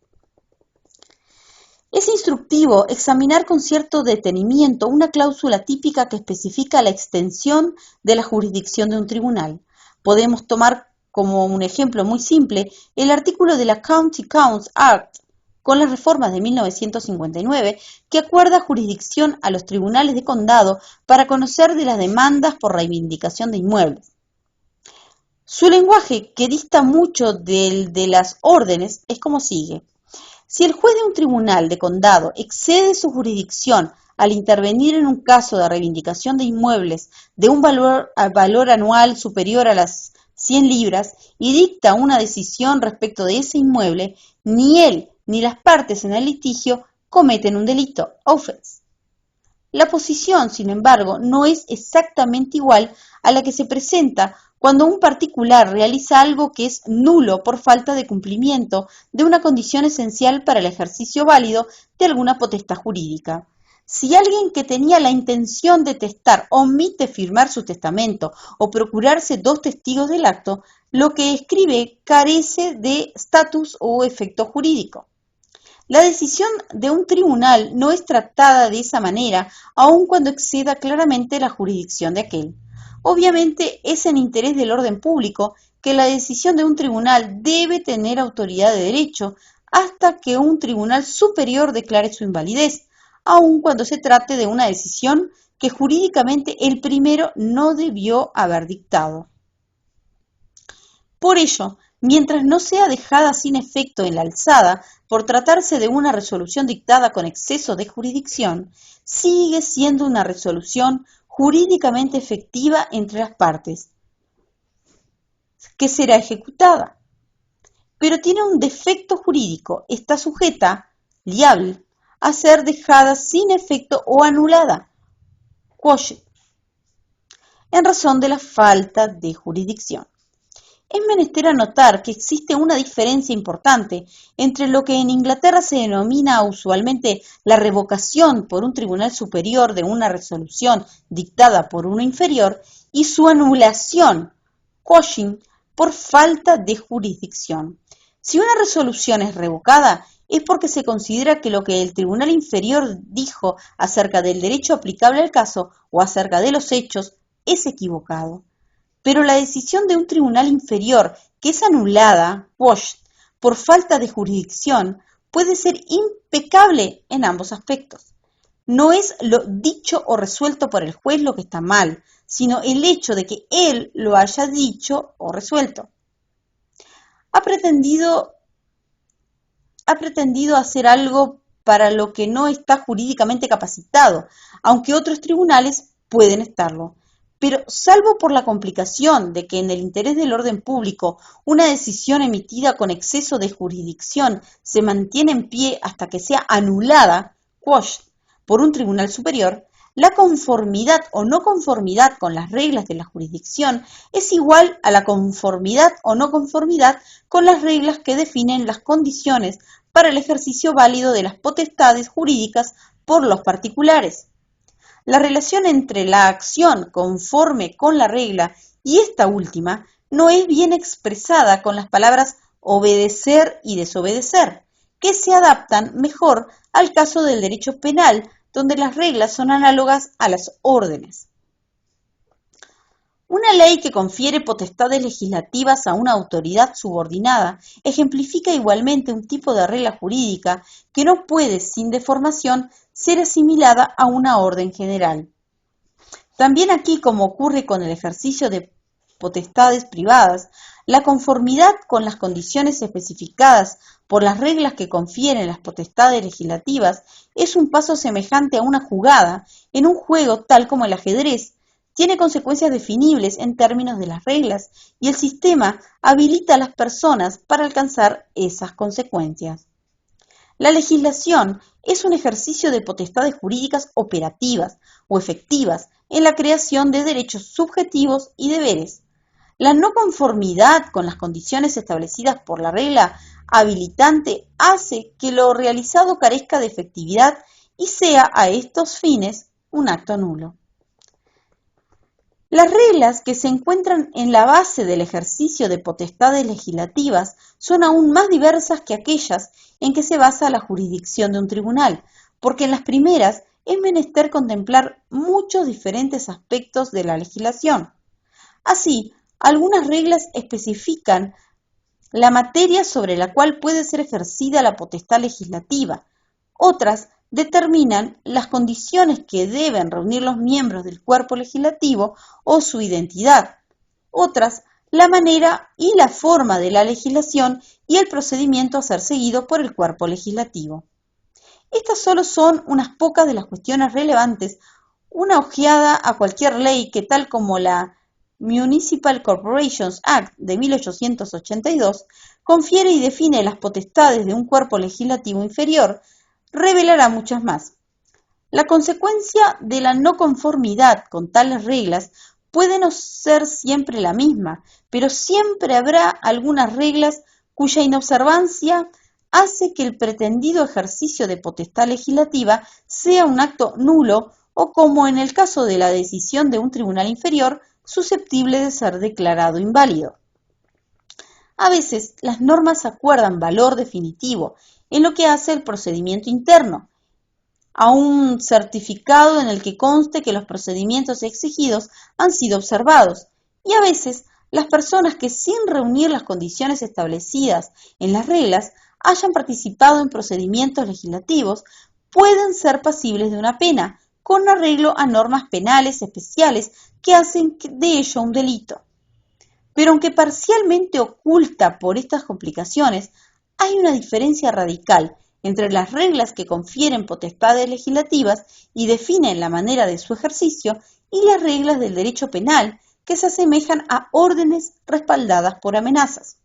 A: Es instructivo examinar con cierto detenimiento una cláusula típica que especifica la extensión de la jurisdicción de un tribunal. Podemos tomar como un ejemplo muy simple el artículo de la County Courts Act con las reformas de 1959 que acuerda jurisdicción a los tribunales de condado para conocer de las demandas por reivindicación de inmuebles. Su lenguaje, que dista mucho del de las órdenes, es como sigue. Si el juez de un tribunal de condado excede su jurisdicción al intervenir en un caso de reivindicación de inmuebles de un valor anual superior a las 100 libras y dicta una decisión respecto de ese inmueble, ni él ni las partes en el litigio cometen un delito, offense. La posición, sin embargo, no es exactamente igual a la que se presenta cuando un particular realiza algo que es nulo por falta de cumplimiento de una condición esencial para el ejercicio válido de alguna potestad jurídica. Si alguien que tenía la intención de testar omite firmar su testamento o procurarse 2 testigos del acto, lo que escribe carece de estatus o efecto jurídico. La decisión de un tribunal no es tratada de esa manera, aun cuando exceda claramente la jurisdicción de aquel. Obviamente es en interés del orden público que la decisión de un tribunal debe tener autoridad de derecho hasta que un tribunal superior declare su invalidez, aun cuando se trate de una decisión que jurídicamente el primero no debió haber dictado. Por ello, mientras no sea dejada sin efecto en la alzada por tratarse de una resolución dictada con exceso de jurisdicción, sigue siendo una resolución jurídicamente efectiva entre las partes, que será ejecutada, pero tiene un defecto jurídico, está sujeta, liable, a ser dejada sin efecto o anulada, quoted, en razón de la falta de jurisdicción. Es menester anotar que existe una diferencia importante entre lo que en Inglaterra se denomina usualmente la revocación por un tribunal superior de una resolución dictada por uno inferior y su anulación, quashing, por falta de jurisdicción. Si una resolución es revocada, es porque se considera que lo que el tribunal inferior dijo acerca del derecho aplicable al caso o acerca de los hechos es equivocado. Pero la decisión de un tribunal inferior que es anulada, quashed, por falta de jurisdicción, puede ser impecable en ambos aspectos. No es lo dicho o resuelto por el juez lo que está mal, sino el hecho de que él lo haya dicho o resuelto. Ha pretendido hacer algo para lo que no está jurídicamente capacitado, aunque otros tribunales pueden estarlo. Pero salvo por la complicación de que en el interés del orden público una decisión emitida con exceso de jurisdicción se mantiene en pie hasta que sea anulada, quashed, por un tribunal superior, la conformidad o no conformidad con las reglas de la jurisdicción es igual a la conformidad o no conformidad con las reglas que definen las condiciones para el ejercicio válido de las potestades jurídicas por los particulares. La relación entre la acción conforme con la regla y esta última no es bien expresada con las palabras obedecer y desobedecer, que se adaptan mejor al caso del derecho penal, donde las reglas son análogas a las órdenes. Una ley que confiere potestades legislativas a una autoridad subordinada ejemplifica igualmente un tipo de regla jurídica que no puede, sin deformación, ser asimilada a una orden general. También aquí, como ocurre con el ejercicio de potestades privadas, la conformidad con las condiciones especificadas por las reglas que confieren las potestades legislativas es un paso semejante a una jugada en un juego tal como el ajedrez. Tiene consecuencias definibles en términos de las reglas y el sistema habilita a las personas para alcanzar esas consecuencias. La legislación es un ejercicio de potestades jurídicas operativas o efectivas en la creación de derechos subjetivos y deberes. La no conformidad con las condiciones establecidas por la regla habilitante hace que lo realizado carezca de efectividad y sea a estos fines un acto nulo. Las reglas que se encuentran en la base del ejercicio de potestades legislativas son aún más diversas que aquellas en que se basa la jurisdicción de un tribunal, porque en las primeras es menester contemplar muchos diferentes aspectos de la legislación. Así, algunas reglas especifican la materia sobre la cual puede ser ejercida la potestad legislativa, otras determinan las condiciones que deben reunir los miembros del cuerpo legislativo o su identidad, otras la manera y la forma de la legislación y el procedimiento a ser seguido por el cuerpo legislativo. Estas solo son unas pocas de las cuestiones relevantes. Una ojeada a cualquier ley que, tal como la Municipal Corporations Act de 1882, confiere y define las potestades de un cuerpo legislativo inferior, revelará muchas más. La consecuencia de la no conformidad con tales reglas puede no ser siempre la misma, pero siempre habrá algunas reglas cuya inobservancia hace que el pretendido ejercicio de potestad legislativa sea un acto nulo o, como en el caso de la decisión de un tribunal inferior, susceptible de ser declarado inválido. A veces las normas acuerdan valor definitivo en lo que hace el procedimiento interno, a un certificado en el que conste que los procedimientos exigidos han sido observados, y a veces las personas que, sin reunir las condiciones establecidas en las reglas, hayan participado en procedimientos legislativos, pueden ser pasibles de una pena, con arreglo a normas penales especiales que hacen de ello un delito. Pero aunque parcialmente oculta por estas complicaciones, hay una diferencia radical entre las reglas que confieren potestades legislativas y definen la manera de su ejercicio y las reglas del derecho penal, que se asemejan a órdenes respaldadas por amenazas.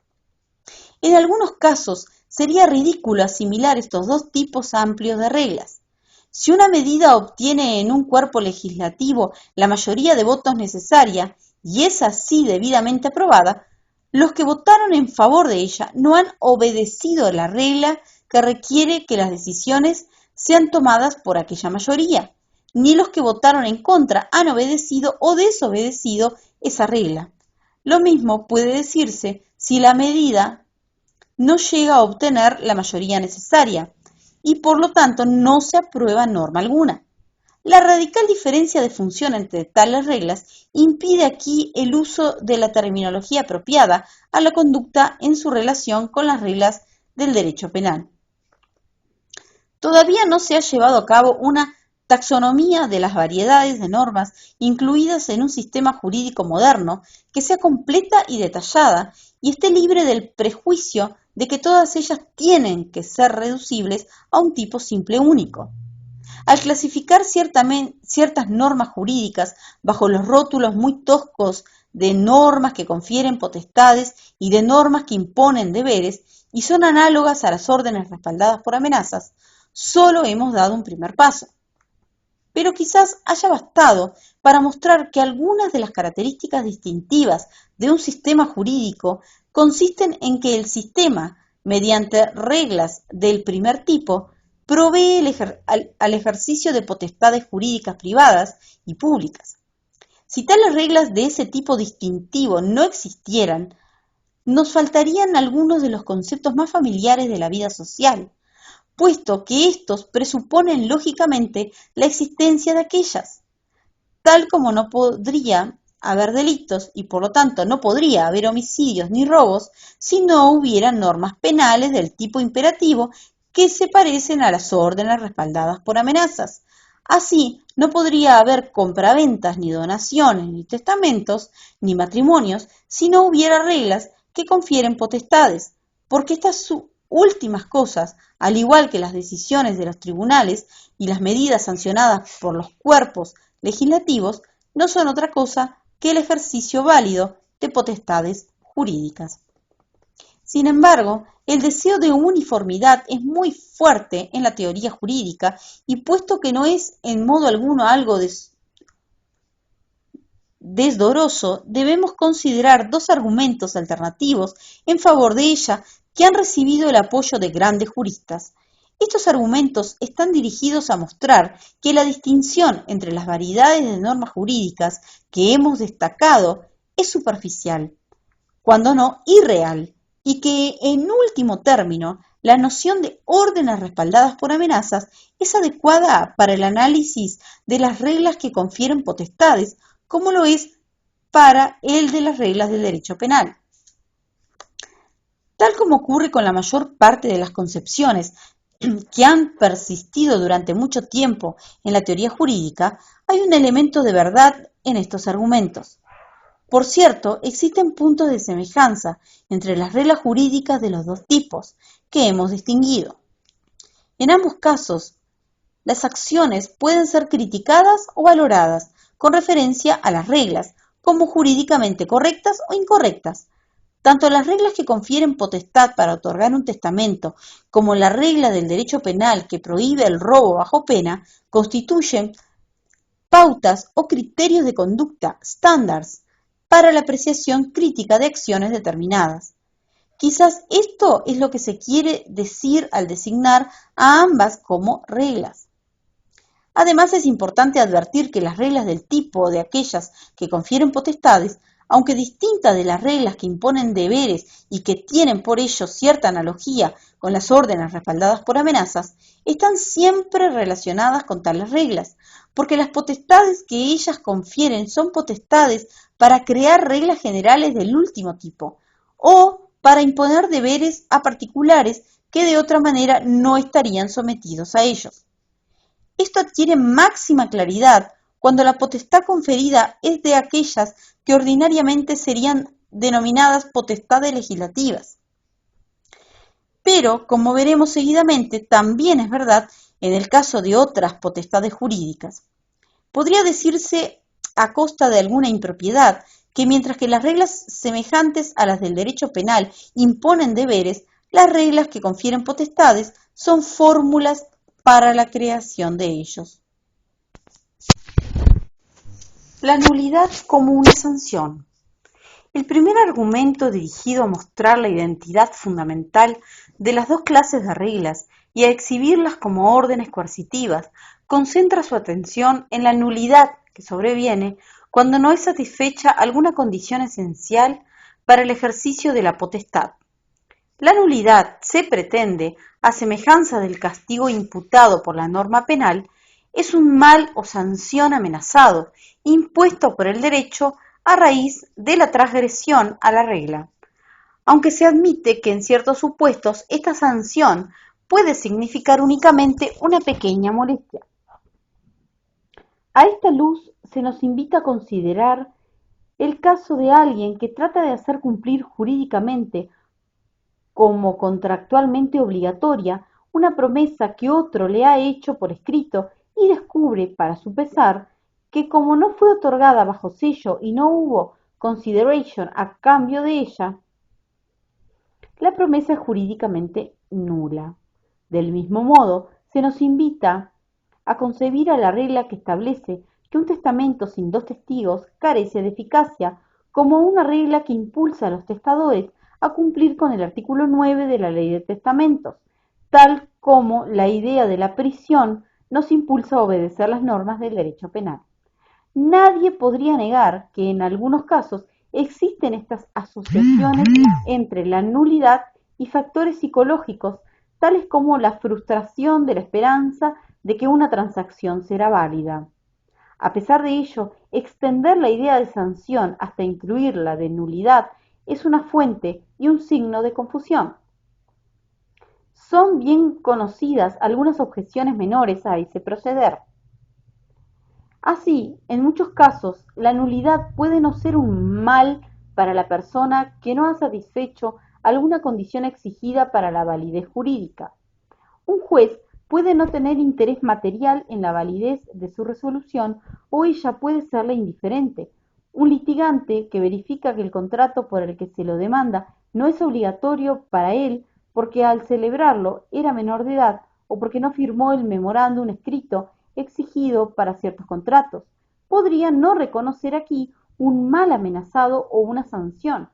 A: En algunos casos, sería ridículo asimilar estos dos tipos amplios de reglas. Si una medida obtiene en un cuerpo legislativo la mayoría de votos necesaria y es así debidamente aprobada, los que votaron en favor de ella no han obedecido la regla que requiere que las decisiones sean tomadas por aquella mayoría, ni los que votaron en contra han obedecido o desobedecido esa regla. Lo mismo puede decirse si la medida no llega a obtener la mayoría necesaria y por lo tanto no se aprueba norma alguna. La radical diferencia de función entre tales reglas impide aquí el uso de la terminología apropiada a la conducta en su relación con las reglas del derecho penal. Todavía no se ha llevado a cabo una taxonomía de las variedades de normas incluidas en un sistema jurídico moderno que sea completa y detallada y esté libre del prejuicio de que todas ellas tienen que ser reducibles a un tipo simple único. Al clasificar ciertas normas jurídicas bajo los rótulos muy toscos de normas que confieren potestades y de normas que imponen deberes y son análogas a las órdenes respaldadas por amenazas, solo hemos dado un primer paso. Pero quizás haya bastado para mostrar que algunas de las características distintivas de un sistema jurídico consisten en que el sistema, mediante reglas del primer tipo, provee al ejercicio de potestades jurídicas privadas y públicas. Si tales reglas de ese tipo distintivo no existieran, nos faltarían algunos de los conceptos más familiares de la vida social, puesto que estos presuponen lógicamente la existencia de aquellas, tal como no podría haber delitos y por lo tanto no podría haber homicidios ni robos si no hubiera normas penales del tipo imperativo que se parecen a las órdenes respaldadas por amenazas. Así, no podría haber compraventas, ni donaciones, ni testamentos, ni matrimonios, si no hubiera reglas que confieren potestades, porque estas últimas cosas, al igual que las decisiones de los tribunales y las medidas sancionadas por los cuerpos legislativos, no son otra cosa que el ejercicio válido de potestades jurídicas. Sin embargo, el deseo de uniformidad es muy fuerte en la teoría jurídica y puesto que no es en modo alguno algo desdoroso, debemos considerar dos argumentos alternativos en favor de ella que han recibido el apoyo de grandes juristas. Estos argumentos están dirigidos a mostrar que la distinción entre las variedades de normas jurídicas que hemos destacado es superficial, cuando no irreal, y que, en último término, la noción de órdenes respaldadas por amenazas es adecuada para el análisis de las reglas que confieren potestades, como lo es para el de las reglas del derecho penal. Tal como ocurre con la mayor parte de las concepciones que han persistido durante mucho tiempo en la teoría jurídica, hay un elemento de verdad en estos argumentos. Por cierto, existen puntos de semejanza entre las reglas jurídicas de los dos tipos que hemos distinguido. En ambos casos, las acciones pueden ser criticadas o valoradas con referencia a las reglas como jurídicamente correctas o incorrectas. Tanto las reglas que confieren potestad para otorgar un testamento como la regla del derecho penal que prohíbe el robo bajo pena constituyen pautas o criterios de conducta, estándares, para la apreciación crítica de acciones determinadas. Quizás esto es lo que se quiere decir al designar a ambas como reglas. Además, es importante advertir que las reglas del tipo de aquellas que confieren potestades, aunque distintas de las reglas que imponen deberes y que tienen por ello cierta analogía con las órdenes respaldadas por amenazas, están siempre relacionadas con tales reglas, porque las potestades que ellas confieren son potestades para crear reglas generales del último tipo, o para imponer deberes a particulares que de otra manera no estarían sometidos a ellos. Esto adquiere máxima claridad cuando la potestad conferida es de aquellas que ordinariamente serían denominadas potestades legislativas. Pero, como veremos seguidamente, también es verdad en el caso de otras potestades jurídicas. Podría decirse a costa de alguna impropiedad, que mientras que las reglas semejantes a las del derecho penal imponen deberes, las reglas que confieren potestades son fórmulas para la creación de ellos. La nulidad como una sanción. El primer argumento dirigido a mostrar la identidad fundamental de las dos clases de reglas y a exhibirlas como órdenes coercitivas concentra su atención en la nulidad que sobreviene cuando no es satisfecha alguna condición esencial para el ejercicio de la potestad. La nulidad, se pretende, a semejanza del castigo imputado por la norma penal, es un mal o sanción amenazado, impuesto por el derecho a raíz de la transgresión a la regla, aunque se admite que en ciertos supuestos esta sanción puede significar únicamente una pequeña molestia. A esta luz se nos invita a considerar el caso de alguien que trata de hacer cumplir jurídicamente como contractualmente obligatoria una promesa que otro le ha hecho por escrito y descubre, para su pesar, que como no fue otorgada bajo sello y no hubo consideration a cambio de ella, la promesa es jurídicamente nula. Del mismo modo, se nos invita a concebir a la regla que establece que un testamento sin dos testigos carece de eficacia como una regla que impulsa a los testadores a cumplir con el artículo 9 de la Ley de Testamentos, tal como la idea de la prisión nos impulsa a obedecer las normas del derecho penal. Nadie podría negar que en algunos casos existen estas asociaciones entre la nulidad y factores psicológicos, tales como la frustración de la esperanza de que una transacción será válida. A pesar de ello, extender la idea de sanción hasta incluir la de nulidad es una fuente y un signo de confusión. Son bien conocidas algunas objeciones menores a ese proceder. Así, en muchos casos, la nulidad puede no ser un mal para la persona que no ha satisfecho alguna condición exigida para la validez jurídica. Un juez puede no tener interés material en la validez de su resolución o ella puede serle indiferente. Un litigante que verifica que el contrato por el que se lo demanda no es obligatorio para él porque al celebrarlo era menor de edad o porque no firmó el memorándum escrito exigido para ciertos contratos. Podría no reconocer aquí un mal amenazado o una sanción,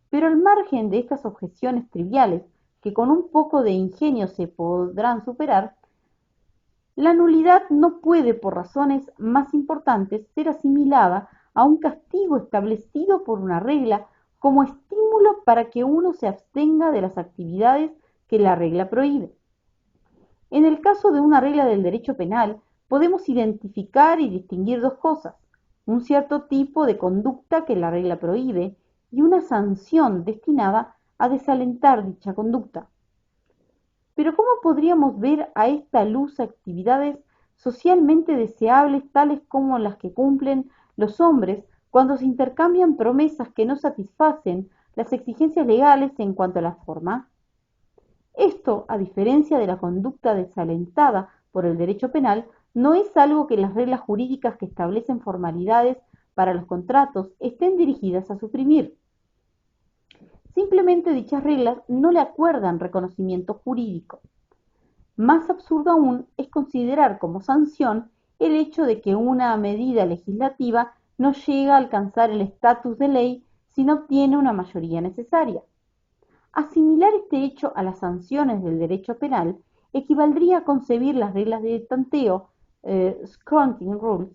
A: pero al margen de estas objeciones triviales, que con un poco de ingenio se podrán superar, la nulidad no puede, por razones más importantes, ser asimilada a un castigo establecido por una regla como estímulo para que uno se abstenga de las actividades que la regla prohíbe. En el caso de una regla del derecho penal, podemos identificar y distinguir dos cosas: un cierto tipo de conducta que la regla prohíbe y una sanción destinada a desalentar dicha conducta. Pero ¿cómo podríamos ver a esta luz actividades socialmente deseables tales como las que cumplen los hombres cuando se intercambian promesas que no satisfacen las exigencias legales en cuanto a la forma? Esto, a diferencia de la conducta desalentada por el derecho penal, no es algo que las reglas jurídicas que establecen formalidades para los contratos estén dirigidas a suprimir. Simplemente dichas reglas no le acuerdan reconocimiento jurídico. Más absurdo aún es considerar como sanción el hecho de que una medida legislativa no llega a alcanzar el estatus de ley si no obtiene una mayoría necesaria. Asimilar este hecho a las sanciones del derecho penal equivaldría a concebir las reglas de tanteo, scrutiny rules,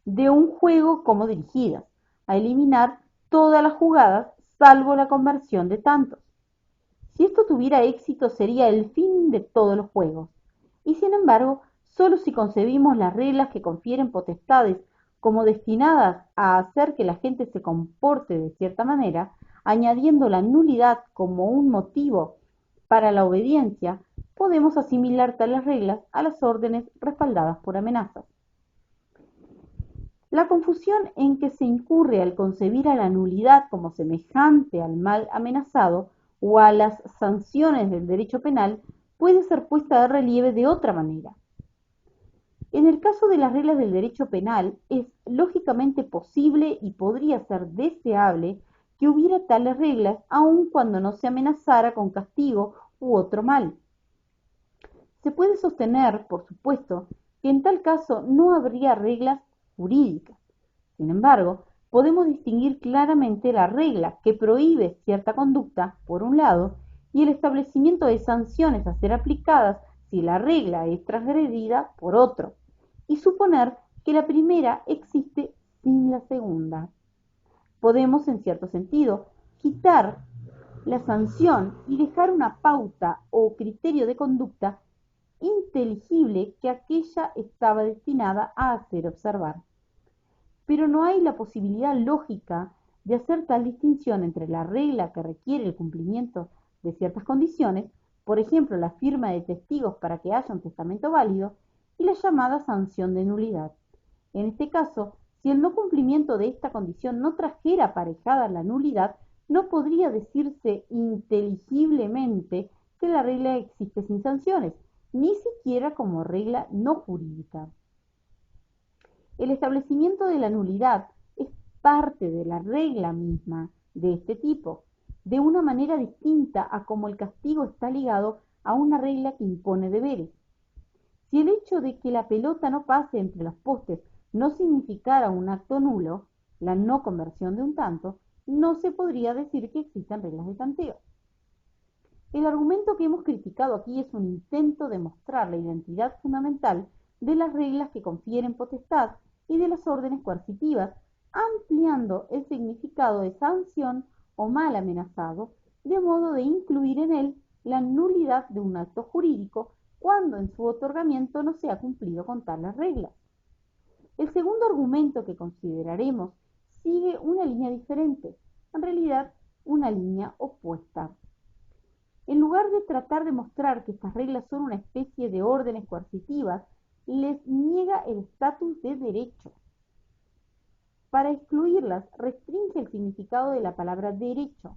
A: de un juego como dirigidas, a eliminar todas las jugadas salvo la conversión de tantos. Si esto tuviera éxito sería el fin de todos los juegos, y sin embargo, solo si concebimos las reglas que confieren potestades como destinadas a hacer que la gente se comporte de cierta manera, añadiendo la nulidad como un motivo para la obediencia, podemos asimilar tales reglas a las órdenes respaldadas por amenazas. La confusión en que se incurre al concebir a la nulidad como semejante al mal amenazado o a las sanciones del derecho penal puede ser puesta de relieve de otra manera. En el caso de las reglas del derecho penal, es lógicamente posible y podría ser deseable que hubiera tales reglas aun cuando no se amenazara con castigo u otro mal. Se puede sostener, por supuesto, que en tal caso no habría reglas jurídicas. Sin embargo, podemos distinguir claramente la regla que prohíbe cierta conducta, por un lado, y el establecimiento de sanciones a ser aplicadas si la regla es transgredida, por otro, y suponer que la primera existe sin la segunda. Podemos, en cierto sentido, quitar la sanción y dejar una pauta o criterio de conducta inteligible que aquella estaba destinada a hacer observar. Pero no hay la posibilidad lógica de hacer tal distinción entre la regla que requiere el cumplimiento de ciertas condiciones, por ejemplo, la firma de testigos para que haya un testamento válido, y la llamada sanción de nulidad. En este caso, si el no cumplimiento de esta condición no trajera aparejada la nulidad, no podría decirse inteligiblemente que la regla existe sin sanciones, ni siquiera como regla no jurídica. El establecimiento de la nulidad es parte de la regla misma de este tipo, de una manera distinta a como el castigo está ligado a una regla que impone deberes. Si el hecho de que la pelota no pase entre los postes no significara un acto nulo, la no conversión de un tanto, no se podría decir que existan reglas de tanteo. El argumento que hemos criticado aquí es un intento de mostrar la identidad fundamental de las reglas que confieren potestad y de las órdenes coercitivas, ampliando el significado de sanción o mal amenazado, de modo de incluir en él la nulidad de un acto jurídico cuando en su otorgamiento no se ha cumplido con tales reglas. El segundo argumento que consideraremos sigue una línea diferente, en realidad una línea opuesta. En lugar de tratar de mostrar que estas reglas son una especie de órdenes coercitivas, les niega el estatus de derecho. Para excluirlas, restringe el significado de la palabra derecho.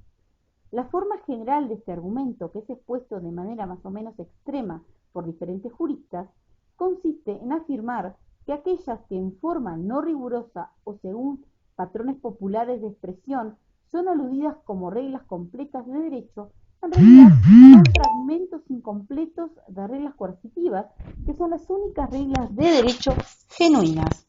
A: La forma general de este argumento, que es expuesto de manera más o menos extrema por diferentes juristas, consiste en afirmar que aquellas que en forma no rigurosa o según patrones populares de expresión son aludidas como reglas completas de derecho, en realidad son fragmentos incompletos de reglas coercitivas, que son las únicas reglas de derecho genuinas.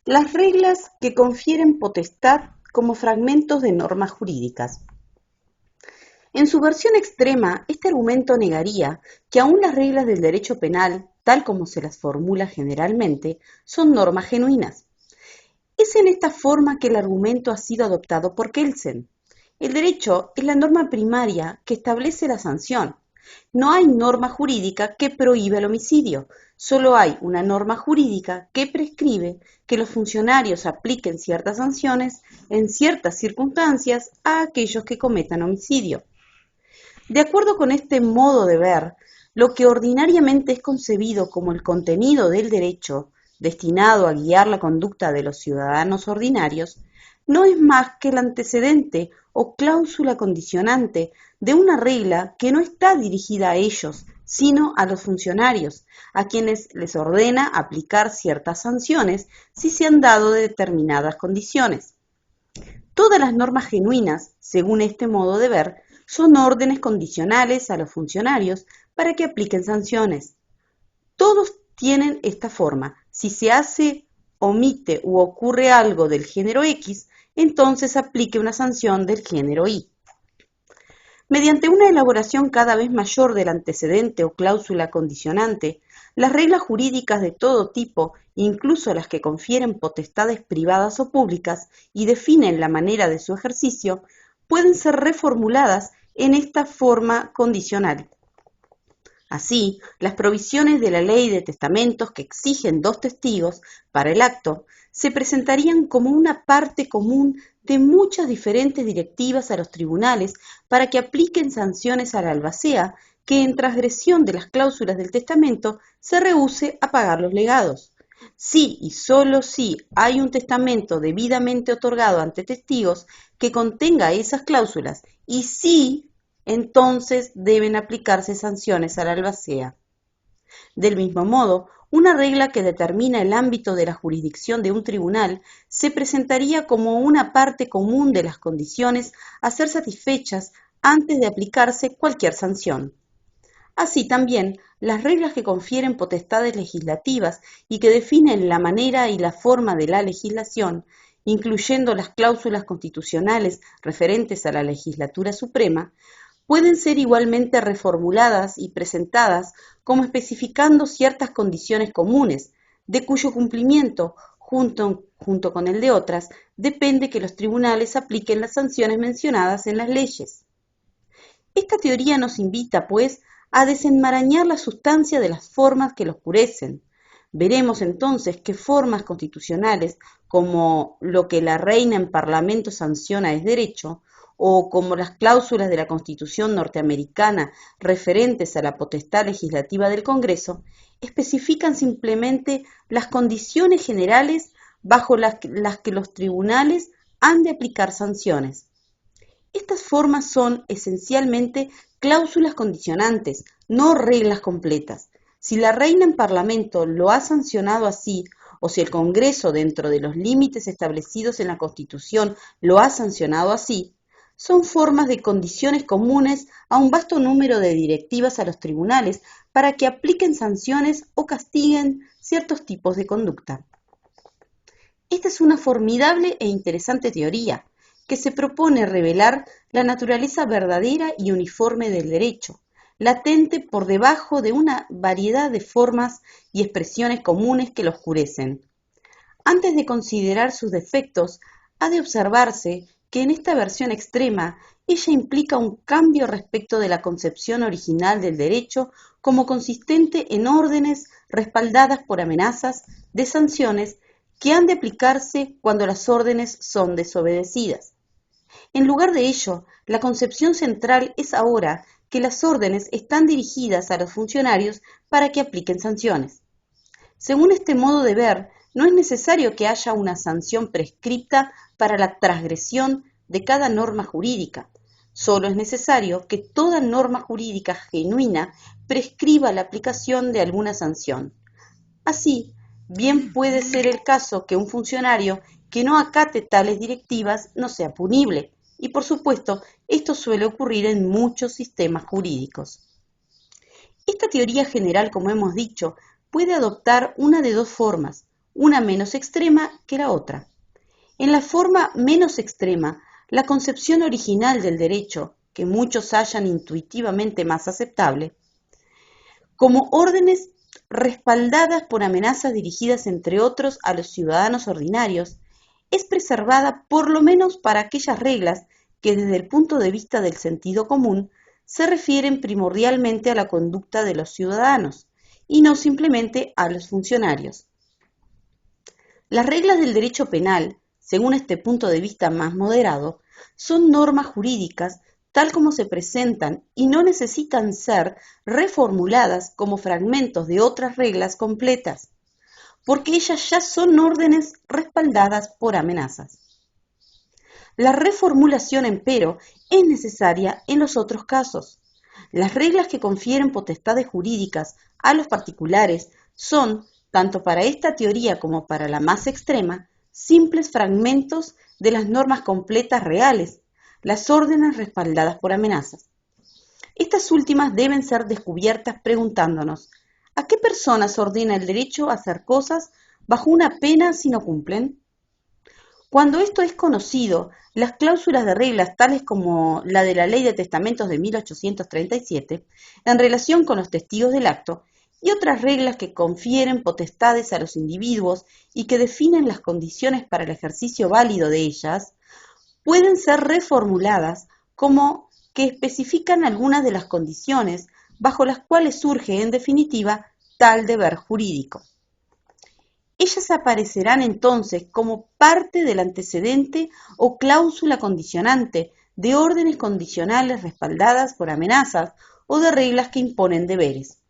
A: Las reglas que confieren potestad como fragmentos de normas jurídicas. En su versión extrema, este argumento negaría que aún las reglas del derecho penal, tal como se las formula generalmente, son normas genuinas. Es en esta forma que el argumento ha sido adoptado por Kelsen. El derecho es la norma primaria que establece la sanción. No hay norma jurídica que prohíba el homicidio, solo hay una norma jurídica que prescribe que los funcionarios apliquen ciertas sanciones en ciertas circunstancias a aquellos que cometan homicidio. De acuerdo con este modo de ver, lo que ordinariamente es concebido como el contenido del derecho, destinado a guiar la conducta de los ciudadanos ordinarios, no es más que el antecedente o cláusula condicionante de una regla que no está dirigida a ellos, sino a los funcionarios, a quienes les ordena aplicar ciertas sanciones si se han dado determinadas condiciones. Todas las normas genuinas, según este modo de ver, son órdenes condicionales a los funcionarios para que apliquen sanciones. Todos tienen esta forma. Si se hace, omite u ocurre algo del género X, entonces aplique una sanción del género Y. Mediante una elaboración cada vez mayor del antecedente o cláusula condicionante, las reglas jurídicas de todo tipo, incluso las que confieren potestades privadas o públicas y definen la manera de su ejercicio, pueden ser reformuladas en esta forma condicional. Así, las provisiones de la ley de testamentos que exigen 2 testigos para el acto se presentarían como una parte común de muchas diferentes directivas a los tribunales para que apliquen sanciones al albacea que en transgresión de las cláusulas del testamento se rehúse a pagar los legados. Si y solo si hay un testamento debidamente otorgado ante testigos que contenga esas cláusulas y si entonces deben aplicarse sanciones al albacea. Del mismo modo, una regla que determina el ámbito de la jurisdicción de un tribunal se presentaría como una parte común de las condiciones a ser satisfechas antes de aplicarse cualquier sanción. Así también, las reglas que confieren potestades legislativas y que definen la manera y la forma de la legislación, incluyendo las cláusulas constitucionales referentes a la legislatura suprema, pueden ser igualmente reformuladas y presentadas como especificando ciertas condiciones comunes, de cuyo cumplimiento, junto con el de otras, depende que los tribunales apliquen las sanciones mencionadas en las leyes. Esta teoría nos invita, pues, a desenmarañar la sustancia de las formas que lo oscurecen. Veremos entonces qué formas constitucionales, como lo que la reina en parlamento sanciona es derecho, o como las cláusulas de la Constitución norteamericana referentes a la potestad legislativa del Congreso, especifican simplemente las condiciones generales bajo las que los tribunales han de aplicar sanciones. Estas formas son esencialmente cláusulas condicionantes, no reglas completas. Si la reina en parlamento lo ha sancionado así, o si el Congreso, dentro de los límites establecidos en la Constitución, lo ha sancionado así, son formas de condiciones comunes a un vasto número de directivas a los tribunales para que apliquen sanciones o castiguen ciertos tipos de conducta. Esta es una formidable e interesante teoría, que se propone revelar la naturaleza verdadera y uniforme del derecho, latente por debajo de una variedad de formas y expresiones comunes que lo oscurecen. Antes de considerar sus defectos, ha de observarse que en esta versión extrema ella implica un cambio respecto de la concepción original del derecho como consistente en órdenes respaldadas por amenazas de sanciones que han de aplicarse cuando las órdenes son desobedecidas. En lugar de ello, la concepción central es ahora que las órdenes están dirigidas a los funcionarios para que apliquen sanciones. Según este modo de ver, no es necesario que haya una sanción prescripta para la transgresión de cada norma jurídica. Solo es necesario que toda norma jurídica genuina prescriba la aplicación de alguna sanción. Así, bien puede ser el caso que un funcionario que no acate tales directivas no sea punible, y por supuesto, esto suele ocurrir en muchos sistemas jurídicos. Esta teoría general, como hemos dicho, puede adoptar una de dos formas, una menos extrema que la otra. En la forma menos extrema, la concepción original del derecho, que muchos hallan intuitivamente más aceptable, como órdenes respaldadas por amenazas dirigidas entre otros a los ciudadanos ordinarios, es preservada por lo menos para aquellas reglas que desde el punto de vista del sentido común se refieren primordialmente a la conducta de los ciudadanos y no simplemente a los funcionarios. Las reglas del derecho penal, según este punto de vista más moderado, son normas jurídicas tal como se presentan y no necesitan ser reformuladas como fragmentos de otras reglas completas, porque ellas ya son órdenes respaldadas por amenazas. La reformulación, empero, es necesaria en los otros casos. Las reglas que confieren potestades jurídicas a los particulares son, tanto para esta teoría como para la más extrema, simples fragmentos de las normas completas reales, las órdenes respaldadas por amenazas. Estas últimas deben ser descubiertas preguntándonos, ¿a qué personas ordena el derecho a hacer cosas bajo una pena si no cumplen? Cuando esto es conocido, las cláusulas de reglas, tales como la de la Ley de Testamentos de 1837, en relación con los testigos del acto, y otras reglas que confieren potestades a los individuos y que definen las condiciones para el ejercicio válido de ellas, pueden ser reformuladas como que especifican algunas de las condiciones bajo las cuales surge en definitiva tal deber jurídico. Ellas aparecerán entonces como parte del antecedente o cláusula condicionante de órdenes condicionales respaldadas por amenazas o de reglas que imponen deberes.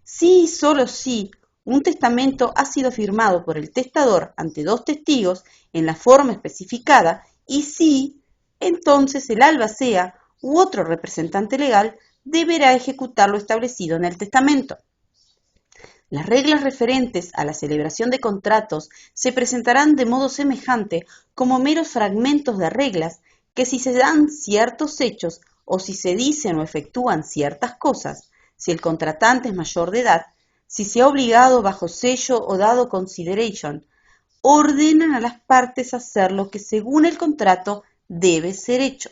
A: Si y solo si un testamento ha sido firmado por el testador ante dos testigos en la forma especificada y si, entonces el albacea u otro representante legal deberá ejecutar lo establecido en el testamento. Las reglas referentes a la celebración de contratos se presentarán de modo semejante como meros fragmentos de reglas que si se dan ciertos hechos o si se dicen o efectúan ciertas cosas, si el contratante es mayor de edad, si se ha obligado bajo sello o dado consideration, ordenan a las partes hacer lo que según el contrato debe ser hecho.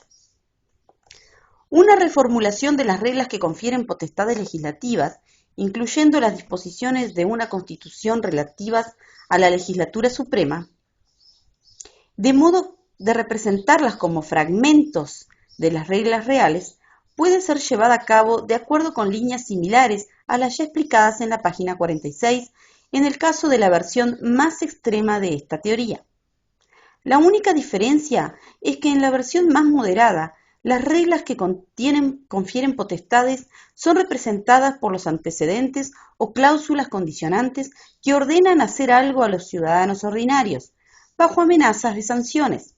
A: Una reformulación de las reglas que confieren potestades legislativas, incluyendo las disposiciones de una Constitución relativas a la legislatura suprema, de modo de representarlas como fragmentos de las reglas reales, puede ser llevada a cabo de acuerdo con líneas similares a las ya explicadas en la página 46, en el caso de la versión más extrema de esta teoría. La única diferencia es que en la versión más moderada, las reglas que confieren potestades son representadas por los antecedentes o cláusulas condicionantes que ordenan hacer algo a los ciudadanos ordinarios, bajo amenazas de sanciones,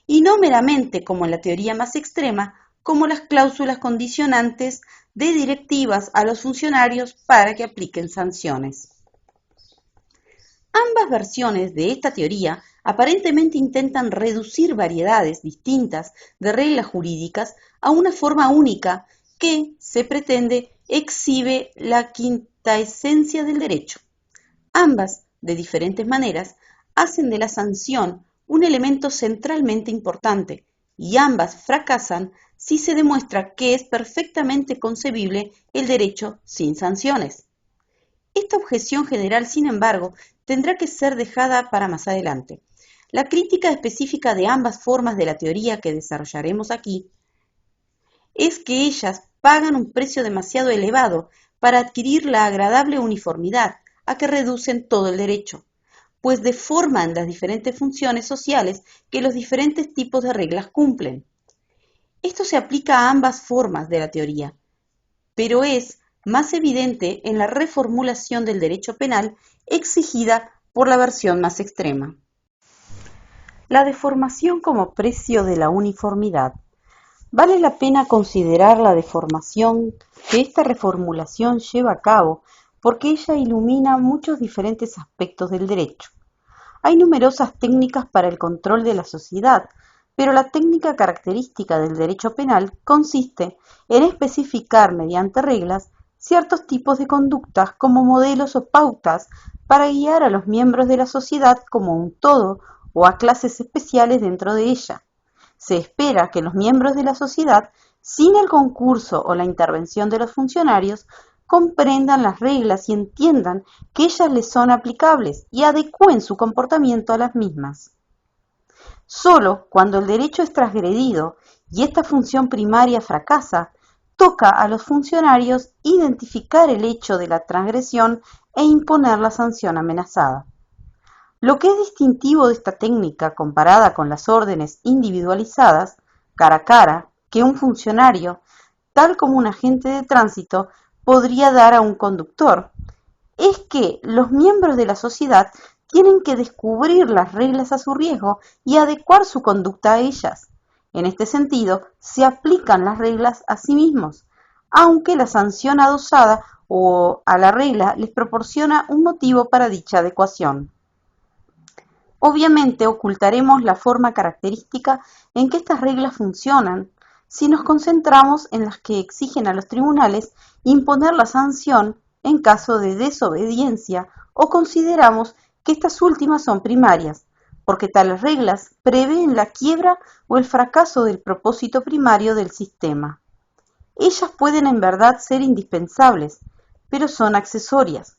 A: y no meramente, como en la teoría más extrema, como las cláusulas condicionantes de directivas a los funcionarios para que apliquen sanciones. Ambas versiones de esta teoría aparentemente intentan reducir variedades distintas de reglas jurídicas a una forma única que, se pretende, exhibe la quintaesencia del derecho. Ambas, de diferentes maneras, hacen de la sanción un elemento centralmente importante, y ambas fracasan si se demuestra que es perfectamente concebible el derecho sin sanciones. Esta objeción general, sin embargo, tendrá que ser dejada para más adelante. La crítica específica de ambas formas de la teoría que desarrollaremos aquí es que ellas pagan un precio demasiado elevado para adquirir la agradable uniformidad a que reducen todo el derecho, pues deforman las diferentes funciones sociales que los diferentes tipos de reglas cumplen. Esto se aplica a ambas formas de la teoría, pero es más evidente en la reformulación del derecho penal exigida por la versión más extrema. La deformación como precio de la uniformidad. Vale la pena considerar la deformación que esta reformulación lleva a cabo porque ella ilumina muchos diferentes aspectos del derecho. Hay numerosas técnicas para el control de la sociedad, pero la técnica característica del derecho penal consiste en especificar mediante reglas ciertos tipos de conductas como modelos o pautas para guiar a los miembros de la sociedad como un todo o a clases especiales dentro de ella. Se espera que los miembros de la sociedad, sin el concurso o la intervención de los funcionarios, comprendan las reglas y entiendan que ellas les son aplicables y adecúen su comportamiento a las mismas. Solo cuando el derecho es transgredido y esta función primaria fracasa, toca a los funcionarios identificar el hecho de la transgresión e imponer la sanción amenazada. Lo que es distintivo de esta técnica comparada con las órdenes individualizadas, cara a cara, que un funcionario, tal como un agente de tránsito, podría dar a un conductor, es que los miembros de la sociedad tienen que descubrir las reglas a su riesgo y adecuar su conducta a ellas. En este sentido, se aplican las reglas a sí mismos, aunque la sanción adosada o a la regla les proporciona un motivo para dicha adecuación. Obviamente ocultaremos la forma característica en que estas reglas funcionan si nos concentramos en las que exigen a los tribunales imponer la sanción en caso de desobediencia o consideramos que estas últimas son primarias, porque tales reglas prevén la quiebra o el fracaso del propósito primario del sistema. Ellas pueden en verdad ser indispensables, pero son accesorias.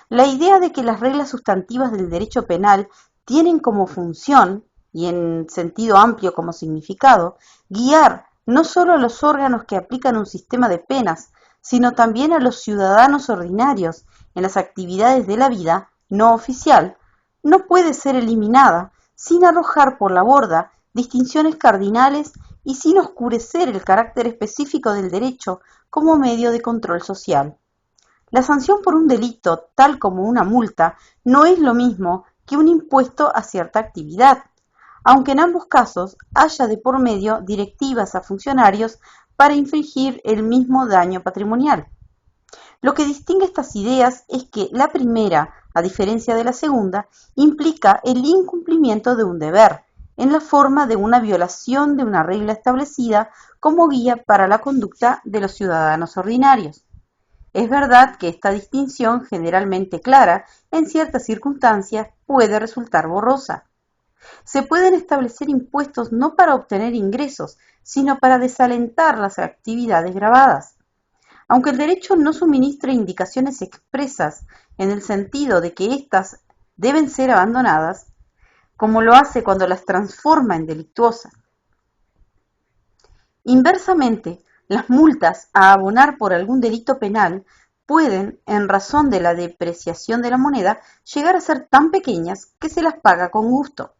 A: La idea de que las reglas sustantivas del derecho penal tienen como función, y en sentido amplio como significado, guiar no solo a los órganos que aplican un sistema de penas, sino también a los ciudadanos ordinarios en las actividades de la vida no oficial, no puede ser eliminada sin arrojar por la borda distinciones cardinales y sin oscurecer el carácter específico del derecho como medio de control social. La sanción por un delito, tal como una multa, no es lo mismo que un impuesto a cierta actividad, aunque en ambos casos haya de por medio directivas a funcionarios para infligir el mismo daño patrimonial. Lo que distingue estas ideas es que la primera, a diferencia de la segunda, implica el incumplimiento de un deber, en la forma de una violación de una regla establecida como guía para la conducta de los ciudadanos ordinarios. Es verdad que esta distinción, generalmente clara, en ciertas circunstancias puede resultar borrosa. Se pueden establecer impuestos no para obtener ingresos, sino para desalentar las actividades gravadas. Aunque el derecho no suministre indicaciones expresas en el sentido de que éstas deben ser abandonadas, como lo hace cuando las transforma en delictuosas. Inversamente, las multas a abonar por algún delito penal pueden, en razón de la depreciación de la moneda, llegar a ser tan pequeñas que se las paga con gusto.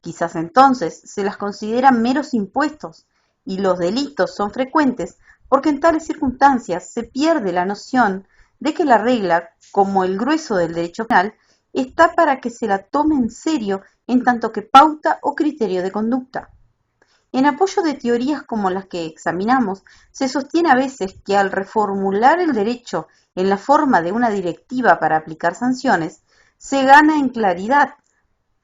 A: Quizás entonces se las considera meros impuestos, y los delitos son frecuentes porque en tales circunstancias se pierde la noción de que la regla, como el grueso del derecho penal, está para que se la tome en serio en tanto que pauta o criterio de conducta. En apoyo de teorías como las que examinamos, se sostiene a veces que al reformular el derecho en la forma de una directiva para aplicar sanciones, se gana en claridad,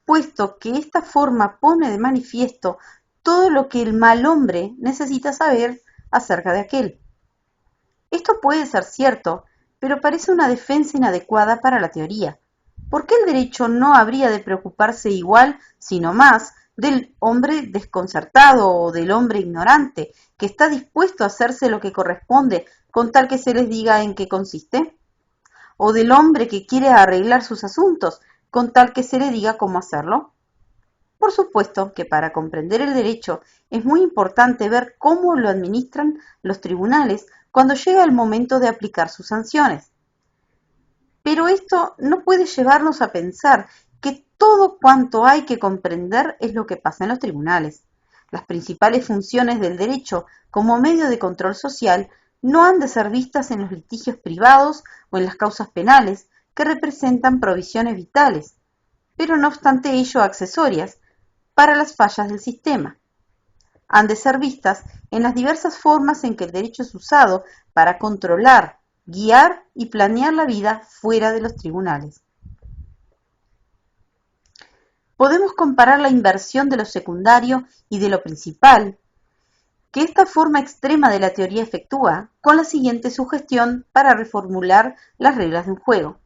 A: puesto que esta forma pone de manifiesto todo lo que el mal hombre necesita saber acerca de aquel. Esto puede ser cierto, pero parece una defensa inadecuada para la teoría. ¿Por qué el derecho no habría de preocuparse igual, sino más, del hombre desconcertado o del hombre ignorante, que está dispuesto a hacerse lo que corresponde con tal que se les diga en qué consiste? ¿O del hombre que quiere arreglar sus asuntos con tal que se le diga cómo hacerlo? Por supuesto que para comprender el derecho es muy importante ver cómo lo administran los tribunales cuando llega el momento de aplicar sus sanciones. Pero esto no puede llevarnos a pensar que todo cuanto hay que comprender es lo que pasa en los tribunales. Las principales funciones del derecho como medio de control social no han de ser vistas en los litigios privados o en las causas penales, que representan provisiones vitales, pero no obstante ello accesorias, para las fallas del sistema. Han de ser vistas en las diversas formas en que el derecho es usado para controlar, guiar y planear la vida fuera de los tribunales. Podemos comparar la inversión de lo secundario y de lo principal, que esta forma extrema de la teoría efectúa, con la siguiente sugestión para reformular las reglas de un juego.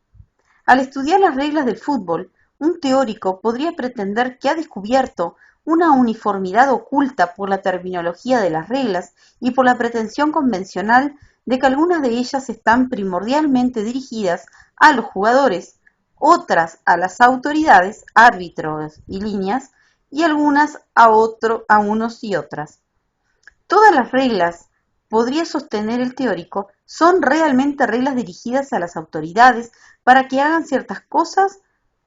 A: Al estudiar las reglas del fútbol, un teórico podría pretender que ha descubierto una uniformidad oculta por la terminología de las reglas y por la pretensión convencional de que algunas de ellas están primordialmente dirigidas a los jugadores, otras a las autoridades, árbitros y líneas, y algunas a unos y otras. Todas las reglas, podría sostener el teórico, son realmente reglas dirigidas a las autoridades para que hagan ciertas cosas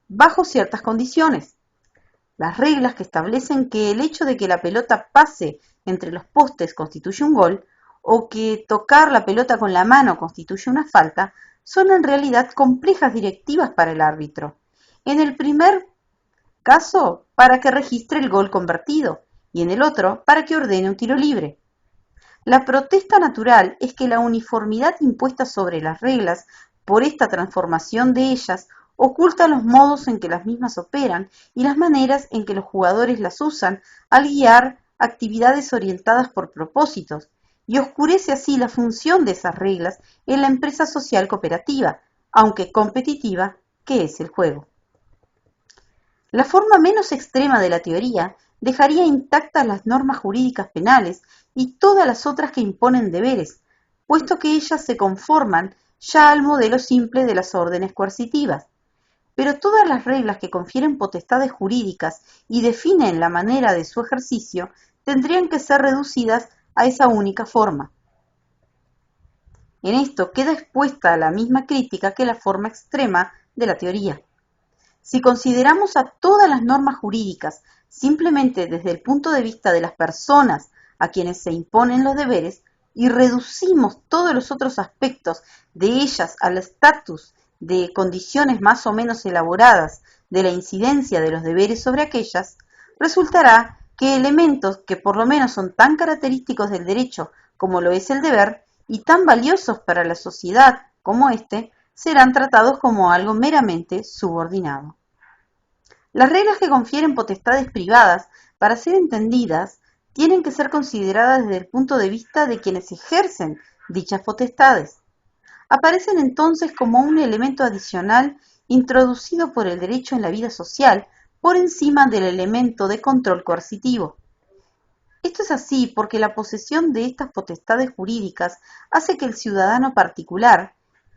A: bajo ciertas condiciones. Las reglas que establecen que el hecho de que la pelota pase entre los postes constituye un gol, o que tocar la pelota con la mano constituye una falta, son en realidad complejas directivas para el árbitro. En el primer caso, para que registre el gol convertido, y en el otro, para que ordene un tiro libre. La protesta natural es que la uniformidad impuesta sobre las reglas por esta transformación de ellas oculta los modos en que las mismas operan y las maneras en que los jugadores las usan al guiar actividades orientadas por propósitos, y oscurece así la función de esas reglas en la empresa social cooperativa, aunque competitiva, que es el juego. La forma menos extrema de la teoría dejaría intactas las normas jurídicas penales y todas las otras que imponen deberes, puesto que ellas se conforman ya al modelo simple de las órdenes coercitivas. Pero todas las reglas que confieren potestades jurídicas y definen la manera de su ejercicio tendrían que ser reducidas a esa única forma. En esto queda expuesta la misma crítica que la forma extrema de la teoría. Si consideramos a todas las normas jurídicas simplemente desde el punto de vista de las personas a quienes se imponen los deberes y reducimos todos los otros aspectos de ellas al estatus de condiciones más o menos elaboradas de la incidencia de los deberes sobre aquellas, resultará que elementos que por lo menos son tan característicos del derecho como lo es el deber y tan valiosos para la sociedad como este, serán tratados como algo meramente subordinado. Las reglas que confieren potestades privadas, para ser entendidas, tienen que ser consideradas desde el punto de vista de quienes ejercen dichas potestades. Aparecen entonces como un elemento adicional introducido por el derecho en la vida social por encima del elemento de control coercitivo. Esto es así porque la posesión de estas potestades jurídicas hace que el ciudadano particular,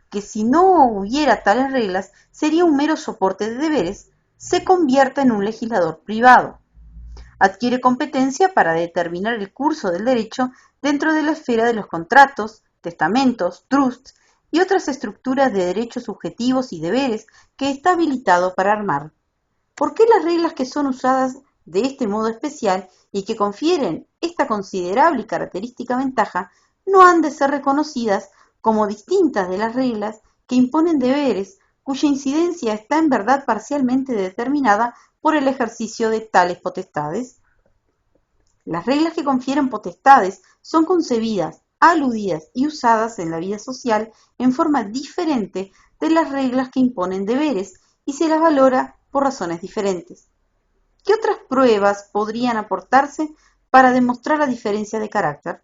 A: que si no hubiera tales reglas sería un mero soporte de deberes, se convierta en un legislador privado. Adquiere competencia para determinar el curso del derecho dentro de la esfera de los contratos, testamentos, trusts y otras estructuras de derechos subjetivos y deberes que está habilitado para armar. ¿Por qué las reglas que son usadas de este modo especial y que confieren esta considerable y característica ventaja no han de ser reconocidas como distintas de las reglas que imponen deberes cuya incidencia está en verdad parcialmente determinada por el ejercicio de tales potestades? Las reglas que confieren potestades son concebidas, aludidas y usadas en la vida social en forma diferente de las reglas que imponen deberes y se las valora por razones diferentes. ¿Qué otras pruebas podrían aportarse para demostrar la diferencia de carácter?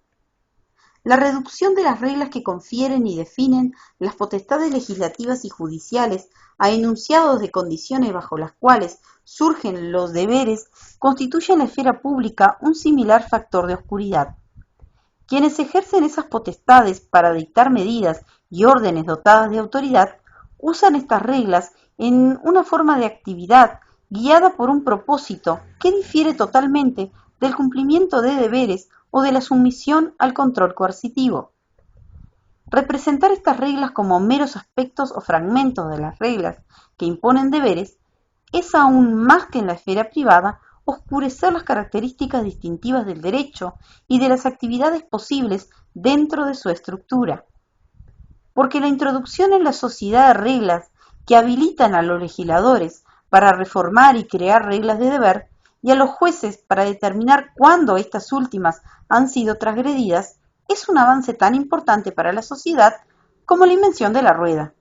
A: La reducción de las reglas que confieren y definen las potestades legislativas y judiciales a enunciados de condiciones bajo las cuales surgen los deberes constituye en la esfera pública un similar factor de oscuridad. Quienes ejercen esas potestades para dictar medidas y órdenes dotadas de autoridad usan estas reglas en una forma de actividad guiada por un propósito que difiere totalmente del cumplimiento de deberes o de la sumisión al control coercitivo. Representar estas reglas como meros aspectos o fragmentos de las reglas que imponen deberes es aún más que en la esfera privada oscurecer las características distintivas del derecho y de las actividades posibles dentro de su estructura. Porque la introducción en la sociedad de reglas que habilitan a los legisladores para reformar y crear reglas de deber y a los jueces para determinar cuándo estas últimas han sido transgredidas, es un avance tan importante para la sociedad como la invención de la rueda.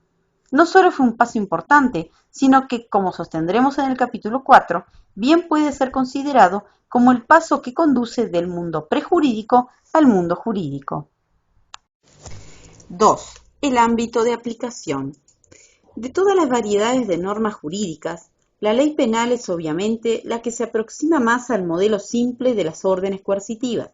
A: No solo fue un paso importante, sino que, como sostendremos en el capítulo 4, bien puede ser considerado como el paso que conduce del mundo prejurídico al mundo jurídico. 2. El ámbito de aplicación. De todas las variedades de normas jurídicas, la ley penal es obviamente la que se aproxima más al modelo simple de las órdenes coercitivas.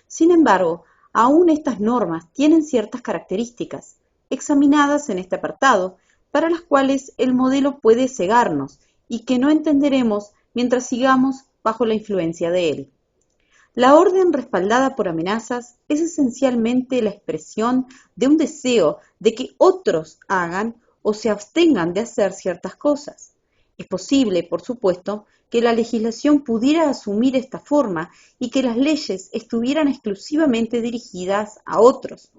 A: Sin embargo, aún estas normas tienen ciertas características, examinadas en este apartado, para las cuales el modelo puede cegarnos y que no entenderemos mientras sigamos bajo la influencia de él. La orden respaldada por amenazas es esencialmente la expresión de un deseo de que otros hagan o se abstengan de hacer ciertas cosas. Es posible, por supuesto, que la legislación pudiera asumir esta forma y que las leyes estuvieran exclusivamente dirigidas a otros.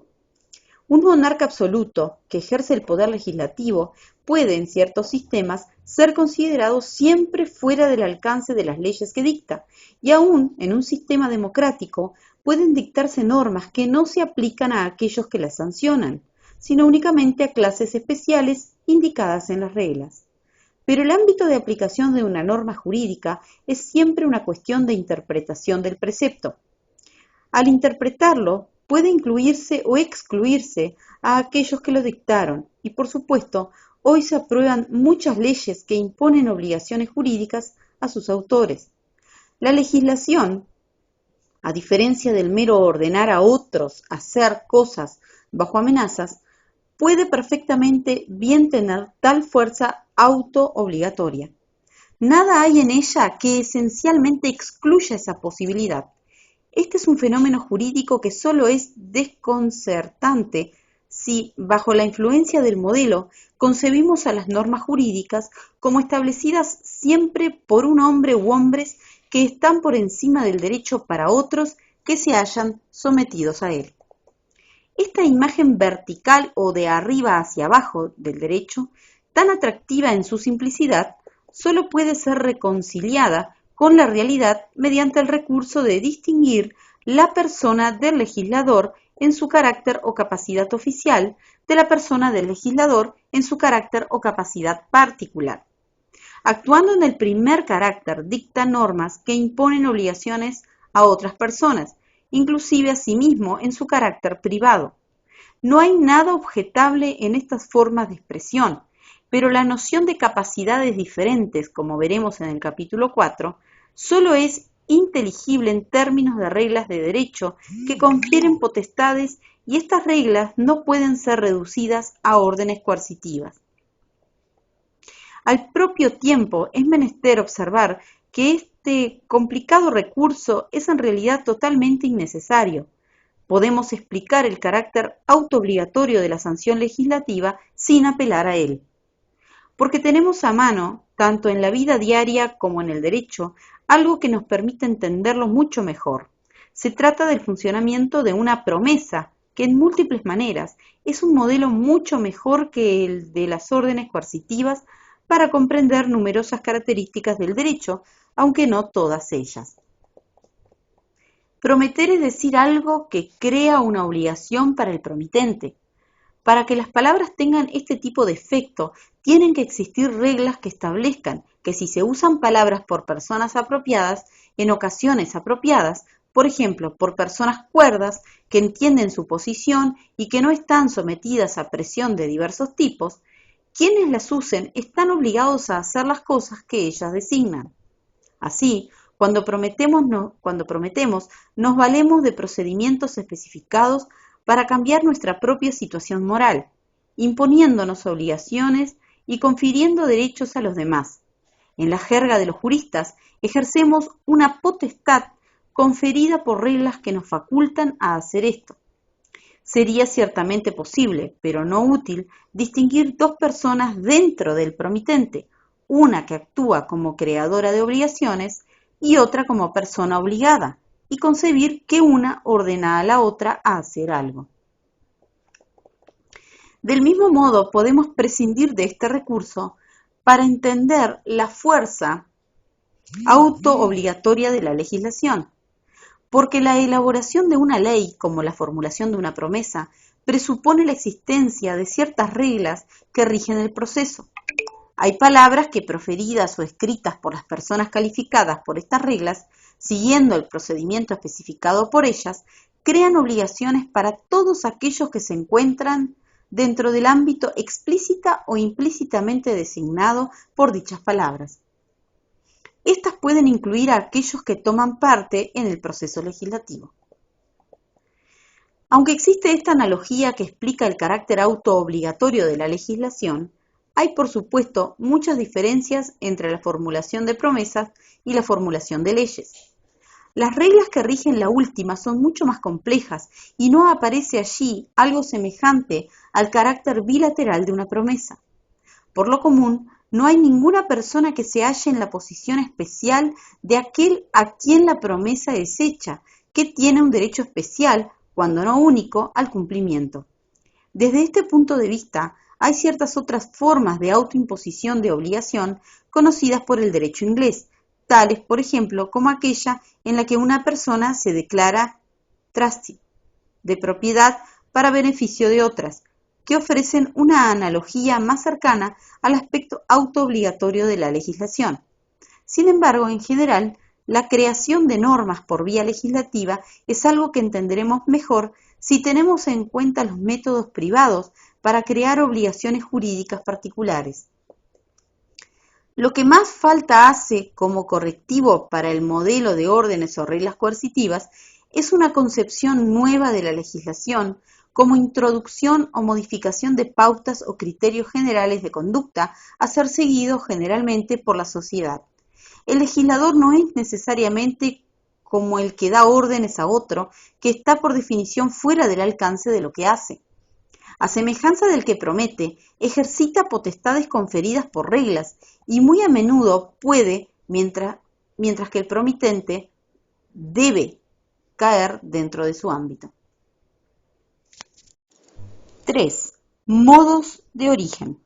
A: Un monarca absoluto que ejerce el poder legislativo puede, en ciertos sistemas, ser considerado siempre fuera del alcance de las leyes que dicta, y aún en un sistema democrático pueden dictarse normas que no se aplican a aquellos que las sancionan, sino únicamente a clases especiales indicadas en las reglas. Pero el ámbito de aplicación de una norma jurídica es siempre una cuestión de interpretación del precepto. Al interpretarlo, puede incluirse o excluirse a aquellos que lo dictaron, y por supuesto, hoy se aprueban muchas leyes que imponen obligaciones jurídicas a sus autores. La legislación, a diferencia del mero ordenar a otros hacer cosas bajo amenazas, puede perfectamente bien tener tal fuerza auto-obligatoria. Nada hay en ella que esencialmente excluya esa posibilidad. Este es un fenómeno jurídico que solo es desconcertante si, bajo la influencia del modelo, concebimos a las normas jurídicas como establecidas siempre por un hombre u hombres que están por encima del derecho para otros que se hallan sometidos a él. Esta imagen vertical o de arriba hacia abajo del derecho, tan atractiva en su simplicidad, solo puede ser reconciliada con la realidad mediante el recurso de distinguir la persona del legislador en su carácter o capacidad oficial de la persona del legislador en su carácter o capacidad particular. Actuando en el primer carácter, dicta normas que imponen obligaciones a otras personas, inclusive a sí mismo en su carácter privado. No hay nada objetable en estas formas de expresión, pero la noción de capacidades diferentes, como veremos en el capítulo 4, solo es inteligible en términos de reglas de derecho que confieren potestades y estas reglas no pueden ser reducidas a órdenes coercitivas. Al propio tiempo, es menester observar que este complicado recurso es en realidad totalmente innecesario. Podemos explicar el carácter autoobligatorio de la sanción legislativa sin apelar a él. Porque tenemos a mano, tanto en la vida diaria como en el derecho, algo que nos permite entenderlo mucho mejor. Se trata del funcionamiento de una promesa, que en múltiples maneras es un modelo mucho mejor que el de las órdenes coercitivas para comprender numerosas características del derecho, aunque no todas ellas. Prometer es decir algo que crea una obligación para el promitente. Para que las palabras tengan este tipo de efecto, tienen que existir reglas que establezcan que si se usan palabras por personas apropiadas, en ocasiones apropiadas, por ejemplo, por personas cuerdas que entienden su posición y que no están sometidas a presión de diversos tipos, quienes las usen están obligados a hacer las cosas que ellas designan. Así, cuando prometemos, nos valemos de procedimientos especificados para cambiar nuestra propia situación moral, imponiéndonos obligaciones y confiriendo derechos a los demás. En la jerga de los juristas, ejercemos una potestad conferida por reglas que nos facultan a hacer esto. Sería ciertamente posible, pero no útil, distinguir dos personas dentro del promitente, una que actúa como creadora de obligaciones y otra como persona obligada, y concebir que una ordena a la otra a hacer algo. Del mismo modo, podemos prescindir de este recurso para entender la fuerza autoobligatoria de la legislación, porque la elaboración de una ley, como la formulación de una promesa, presupone la existencia de ciertas reglas que rigen el proceso. Hay palabras que, proferidas o escritas por las personas calificadas por estas reglas, siguiendo el procedimiento especificado por ellas, crean obligaciones para todos aquellos que se encuentran dentro del ámbito explícita o implícitamente designado por dichas palabras. Estas pueden incluir a aquellos que toman parte en el proceso legislativo. Aunque existe esta analogía que explica el carácter autoobligatorio de la legislación, hay por supuesto muchas diferencias entre la formulación de promesas y la formulación de leyes. Las reglas que rigen la última son mucho más complejas y no aparece allí algo semejante al carácter bilateral de una promesa. Por lo común, no hay ninguna persona que se halle en la posición especial de aquel a quien la promesa es hecha, que tiene un derecho especial, cuando no único, al cumplimiento. Desde este punto de vista, hay ciertas otras formas de autoimposición de obligación conocidas por el derecho inglés, tales, por ejemplo, como aquella en la que una persona se declara trustee de propiedad para beneficio de otras, que ofrecen una analogía más cercana al aspecto autoobligatorio de la legislación. Sin embargo, en general, la creación de normas por vía legislativa es algo que entenderemos mejor si tenemos en cuenta los métodos privados para crear obligaciones jurídicas particulares. Lo que más falta hace como correctivo para el modelo de órdenes o reglas coercitivas es una concepción nueva de la legislación como introducción o modificación de pautas o criterios generales de conducta a ser seguidos generalmente por la sociedad. El legislador no es necesariamente como el que da órdenes a otro, que está por definición fuera del alcance de lo que hace. A semejanza del que promete, ejercita potestades conferidas por reglas y muy a menudo puede, mientras que el promitente debe caer dentro de su ámbito. 3. Modos de origen.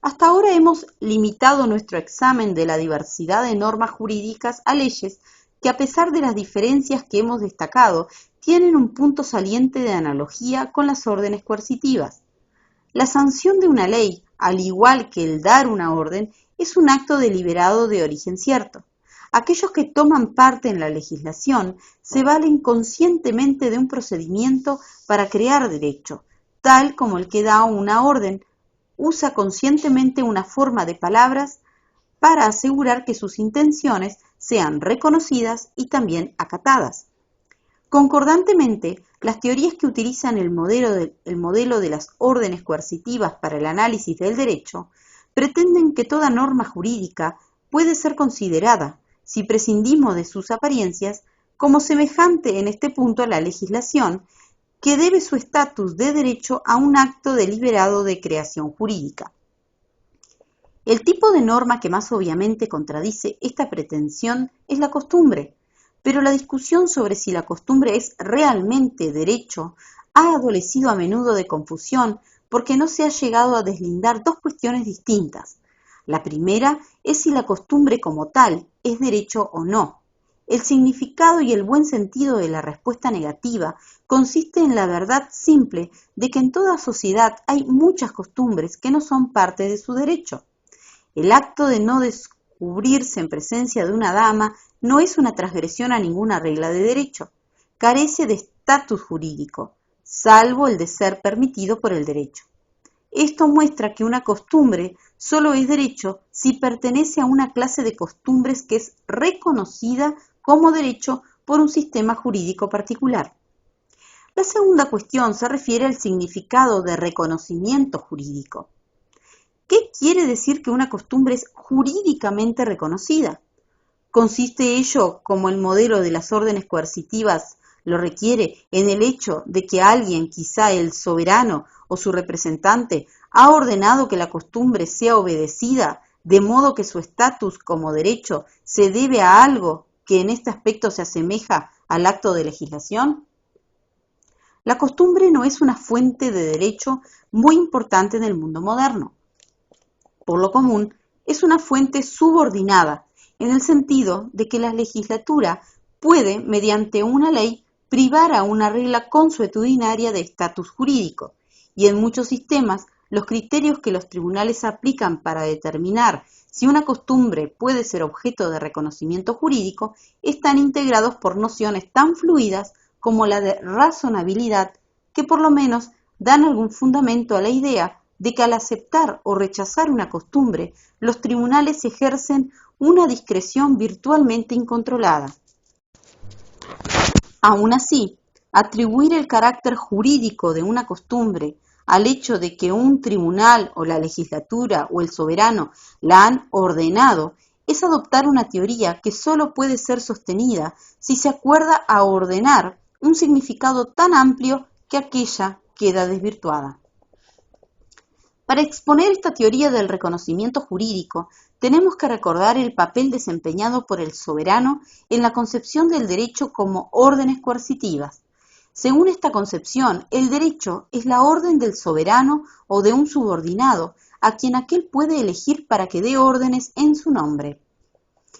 A: Hasta ahora hemos limitado nuestro examen de la diversidad de normas jurídicas a leyes que, a pesar de las diferencias que hemos destacado, tienen un punto saliente de analogía con las órdenes coercitivas. La sanción de una ley, al igual que el dar una orden, es un acto deliberado de origen cierto. Aquellos que toman parte en la legislación se valen conscientemente de un procedimiento para crear derecho, tal como el que da una orden usa conscientemente una forma de palabras para asegurar que sus intenciones sean reconocidas y también acatadas. Concordantemente, las teorías que utilizan el modelo de las órdenes coercitivas para el análisis del derecho pretenden que toda norma jurídica puede ser considerada, si prescindimos de sus apariencias, como semejante en este punto a la legislación, que debe su estatus de derecho a un acto deliberado de creación jurídica. El tipo de norma que más obviamente contradice esta pretensión es la costumbre, pero la discusión sobre si la costumbre es realmente derecho ha adolecido a menudo de confusión porque no se ha llegado a deslindar dos cuestiones distintas. La primera es si la costumbre como tal es derecho o no. El significado y el buen sentido de la respuesta negativa consiste en la verdad simple de que en toda sociedad hay muchas costumbres que no son parte de su derecho. El acto de no descubrirse en presencia de una dama no es una transgresión a ninguna regla de derecho. Carece de estatus jurídico, salvo el de ser permitido por el derecho. Esto muestra que una costumbre solo es derecho si pertenece a una clase de costumbres que es reconocida como derecho por un sistema jurídico particular. La segunda cuestión se refiere al significado de reconocimiento jurídico. ¿Qué quiere decir que una costumbre es jurídicamente reconocida? ¿Consiste ello, como el modelo de las órdenes coercitivas lo requiere, en el hecho de que alguien, quizá el soberano o su representante, ha ordenado que la costumbre sea obedecida, de modo que su estatus como derecho se debe a algo que en este aspecto se asemeja al acto de legislación? La costumbre no es una fuente de derecho muy importante en el mundo moderno. Por lo común, es una fuente subordinada, en el sentido de que la legislatura puede, mediante una ley, privar a una regla consuetudinaria de estatus jurídico, y en muchos sistemas los criterios que los tribunales aplican para determinar si una costumbre puede ser objeto de reconocimiento jurídico están integrados por nociones tan fluidas como la de razonabilidad, que por lo menos dan algún fundamento a la idea de que al aceptar o rechazar una costumbre, los tribunales ejercen una discreción virtualmente incontrolada. Aún así, atribuir el carácter jurídico de una costumbre al hecho de que un tribunal o la legislatura o el soberano la han ordenado es adoptar una teoría que solo puede ser sostenida si se acuerda a ordenar un significado tan amplio que aquella queda desvirtuada. Para exponer esta teoría del reconocimiento jurídico, tenemos que recordar el papel desempeñado por el soberano en la concepción del derecho como órdenes coercitivas. Según esta concepción, el derecho es la orden del soberano o de un subordinado, a quien aquél puede elegir para que dé órdenes en su nombre.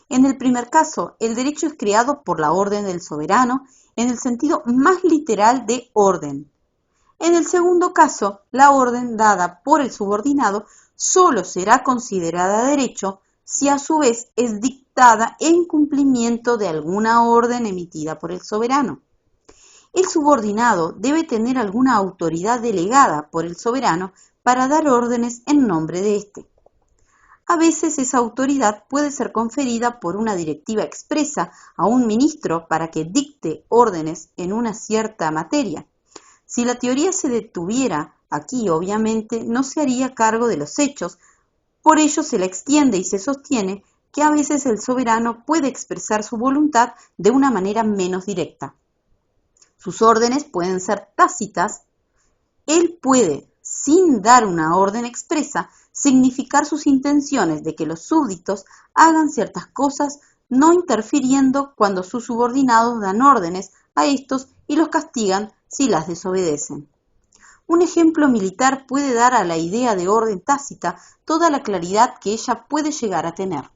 A: En el primer caso, el derecho es creado por la orden del soberano en el sentido más literal de orden. En el segundo caso, la orden dada por el subordinado solo será considerada derecho si a su vez es dictada en cumplimiento de alguna orden emitida por el soberano. El subordinado debe tener alguna autoridad delegada por el soberano para dar órdenes en nombre de éste. A veces esa autoridad puede ser conferida por una directiva expresa a un ministro para que dicte órdenes en una cierta materia. Si la teoría se detuviera aquí, obviamente, no se haría cargo de los hechos, por ello se la extiende y se sostiene que a veces el soberano puede expresar su voluntad de una manera menos directa. Sus órdenes pueden ser tácitas. Él puede, sin dar una orden expresa, significar sus intenciones de que los súbditos hagan ciertas cosas, no interfiriendo cuando sus subordinados dan órdenes a estos y los castigan si las desobedecen. Un ejemplo militar puede dar a la idea de orden tácita toda la claridad que ella puede llegar a tener.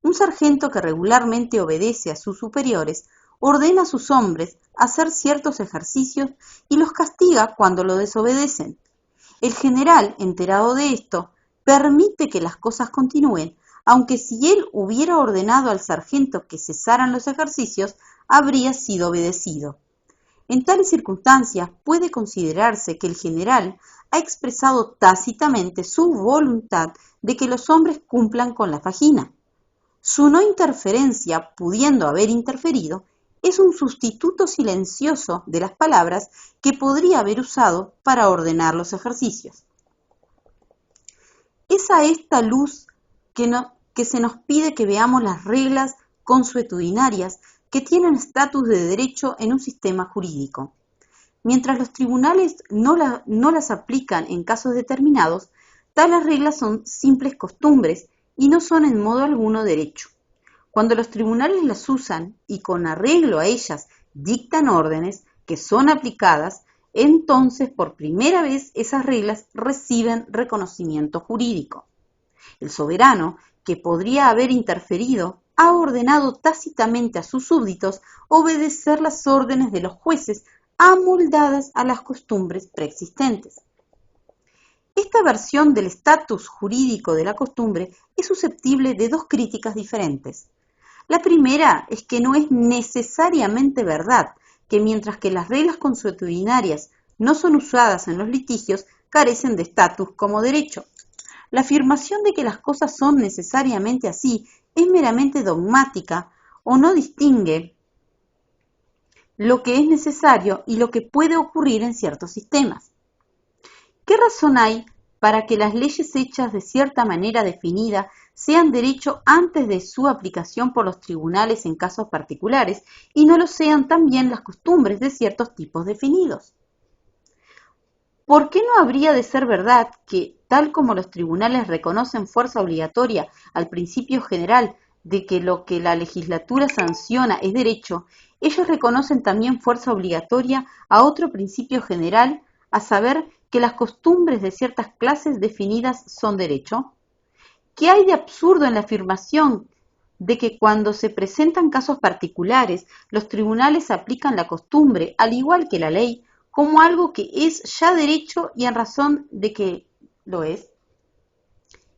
A: Un sargento que regularmente obedece a sus superiores ordena a sus hombres hacer ciertos ejercicios y los castiga cuando lo desobedecen. El general, enterado de esto, permite que las cosas continúen, aunque si él hubiera ordenado al sargento que cesaran los ejercicios, habría sido obedecido. En tales circunstancias puede considerarse que el general ha expresado tácitamente su voluntad de que los hombres cumplan con la fajína. Su no interferencia, pudiendo haber interferido, es un sustituto silencioso de las palabras que podría haber usado para ordenar los ejercicios. Es a esta luz que se nos pide que veamos las reglas consuetudinarias que tienen estatus de derecho en un sistema jurídico. Mientras los tribunales no las aplican en casos determinados, tales reglas son simples costumbres y no son en modo alguno derecho. Cuando los tribunales las usan y con arreglo a ellas dictan órdenes que son aplicadas, entonces por primera vez esas reglas reciben reconocimiento jurídico. El soberano, que podría haber interferido, ha ordenado tácitamente a sus súbditos obedecer las órdenes de los jueces amoldadas a las costumbres preexistentes. Esta versión del estatus jurídico de la costumbre es susceptible de dos críticas diferentes. La primera es que no es necesariamente verdad que mientras que las reglas consuetudinarias no son usadas en los litigios, carecen de estatus como derecho. La afirmación de que las cosas son necesariamente así es meramente dogmática o no distingue lo que es necesario y lo que puede ocurrir en ciertos sistemas. ¿Qué razón hay para que las leyes hechas de cierta manera definida sean derecho antes de su aplicación por los tribunales en casos particulares y no lo sean también las costumbres de ciertos tipos definidos? ¿Por qué no habría de ser verdad que, tal como los tribunales reconocen fuerza obligatoria al principio general de que lo que la legislatura sanciona es derecho, ellos reconocen también fuerza obligatoria a otro principio general, a saber que las costumbres de ciertas clases definidas son derecho? ¿Qué hay de absurdo en la afirmación de que cuando se presentan casos particulares, los tribunales aplican la costumbre, al igual que la ley, como algo que es ya derecho y en razón de que lo es?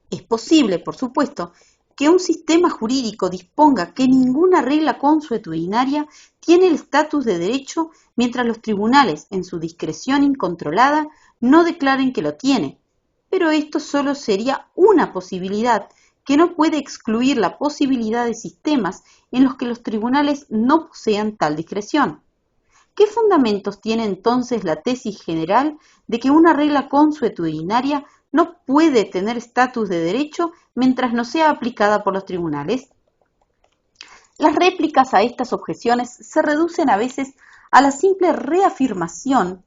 A: Es posible, por supuesto, que un sistema jurídico disponga que ninguna regla consuetudinaria tiene el estatus de derecho mientras los tribunales, en su discreción incontrolada, no declaren que lo tiene. Pero esto solo sería una posibilidad que no puede excluir la posibilidad de sistemas en los que los tribunales no posean tal discreción. ¿Qué fundamentos tiene entonces la tesis general de que una regla consuetudinaria no puede tener estatus de derecho mientras no sea aplicada por los tribunales? Las réplicas a estas objeciones se reducen a veces a la simple reafirmación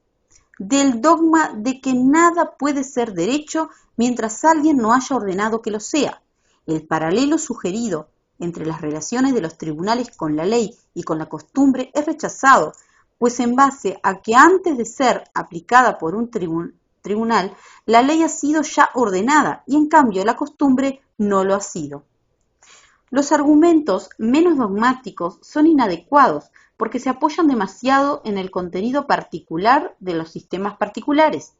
A: del dogma de que nada puede ser derecho mientras alguien no haya ordenado que lo sea. El paralelo sugerido entre las relaciones de los tribunales con la ley y con la costumbre es rechazado, pues en base a que antes de ser aplicada por un tribunal, la ley ha sido ya ordenada y en cambio la costumbre no lo ha sido. Los argumentos menos dogmáticos son inadecuados porque se apoyan demasiado en el contenido particular de los sistemas particulares.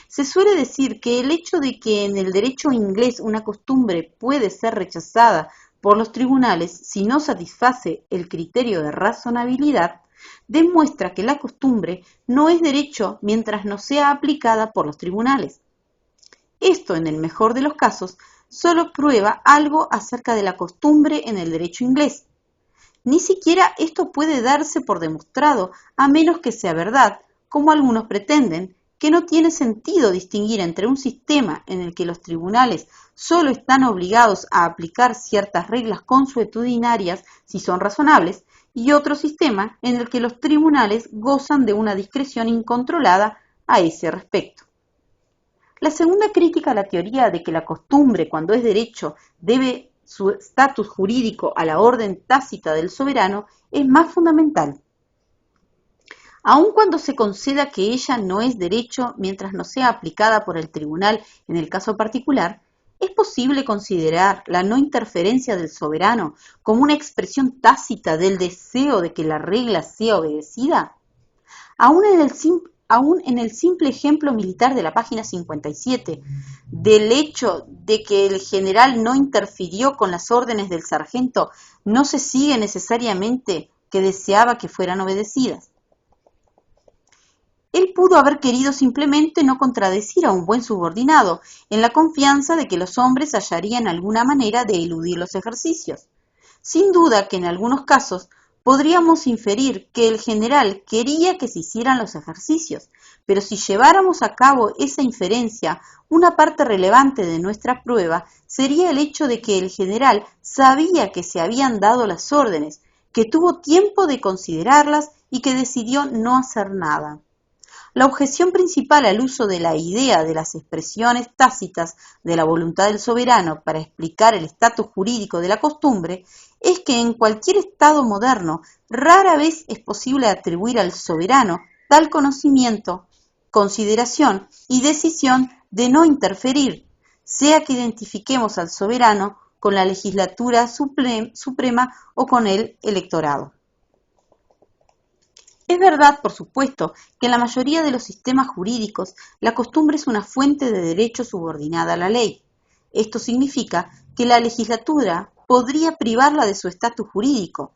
A: Se suele decir que el hecho de que en el derecho inglés una costumbre puede ser rechazada por los tribunales si no satisface el criterio de razonabilidad, demuestra que la costumbre no es derecho mientras no sea aplicada por los tribunales. Esto, en el mejor de los casos, solo prueba algo acerca de la costumbre en el derecho inglés. Ni siquiera esto puede darse por demostrado, a menos que sea verdad, como algunos pretenden, que no tiene sentido distinguir entre un sistema en el que los tribunales solo están obligados a aplicar ciertas reglas consuetudinarias si son razonables, y otro sistema en el que los tribunales gozan de una discreción incontrolada a ese respecto. La segunda crítica a la teoría de que la costumbre, cuando es derecho, debe su estatus jurídico a la orden tácita del soberano es más fundamental. Aun cuando se conceda que ella no es derecho mientras no sea aplicada por el tribunal en el caso particular, ¿Es posible considerar la no interferencia del soberano como una expresión tácita del deseo de que la regla sea obedecida? Aún en el simple ejemplo militar de la página 57, del hecho de que el general no interfirió con las órdenes del sargento, no se sigue necesariamente que deseaba que fueran obedecidas. Él pudo haber querido simplemente no contradecir a un buen subordinado, en la confianza de que los hombres hallarían alguna manera de eludir los ejercicios. Sin duda que en algunos casos podríamos inferir que el general quería que se hicieran los ejercicios, pero si lleváramos a cabo esa inferencia, una parte relevante de nuestra prueba sería el hecho de que el general sabía que se habían dado las órdenes, que tuvo tiempo de considerarlas y que decidió no hacer nada. La objeción principal al uso de la idea de las expresiones tácitas de la voluntad del soberano para explicar el estatus jurídico de la costumbre es que en cualquier Estado moderno rara vez es posible atribuir al soberano tal conocimiento, consideración y decisión de no interferir, sea que identifiquemos al soberano con la legislatura suprema o con el electorado. Es verdad, por supuesto, que en la mayoría de los sistemas jurídicos la costumbre es una fuente de derecho subordinada a la ley. Esto significa que la legislatura podría privarla de su estatus jurídico,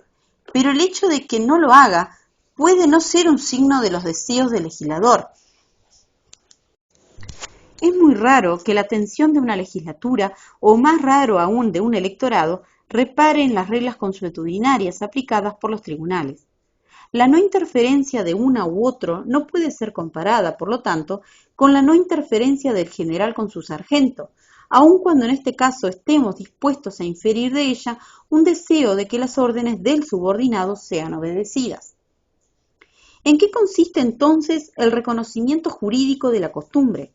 A: pero el hecho de que no lo haga puede no ser un signo de los deseos del legislador. Es muy raro que la atención de una legislatura, o más raro aún de un electorado, repare en las reglas consuetudinarias aplicadas por los tribunales. La no interferencia de una u otro no puede ser comparada, por lo tanto, con la no interferencia del general con su sargento, aun cuando en este caso estemos dispuestos a inferir de ella un deseo de que las órdenes del subordinado sean obedecidas. ¿En qué consiste entonces el reconocimiento jurídico de la costumbre?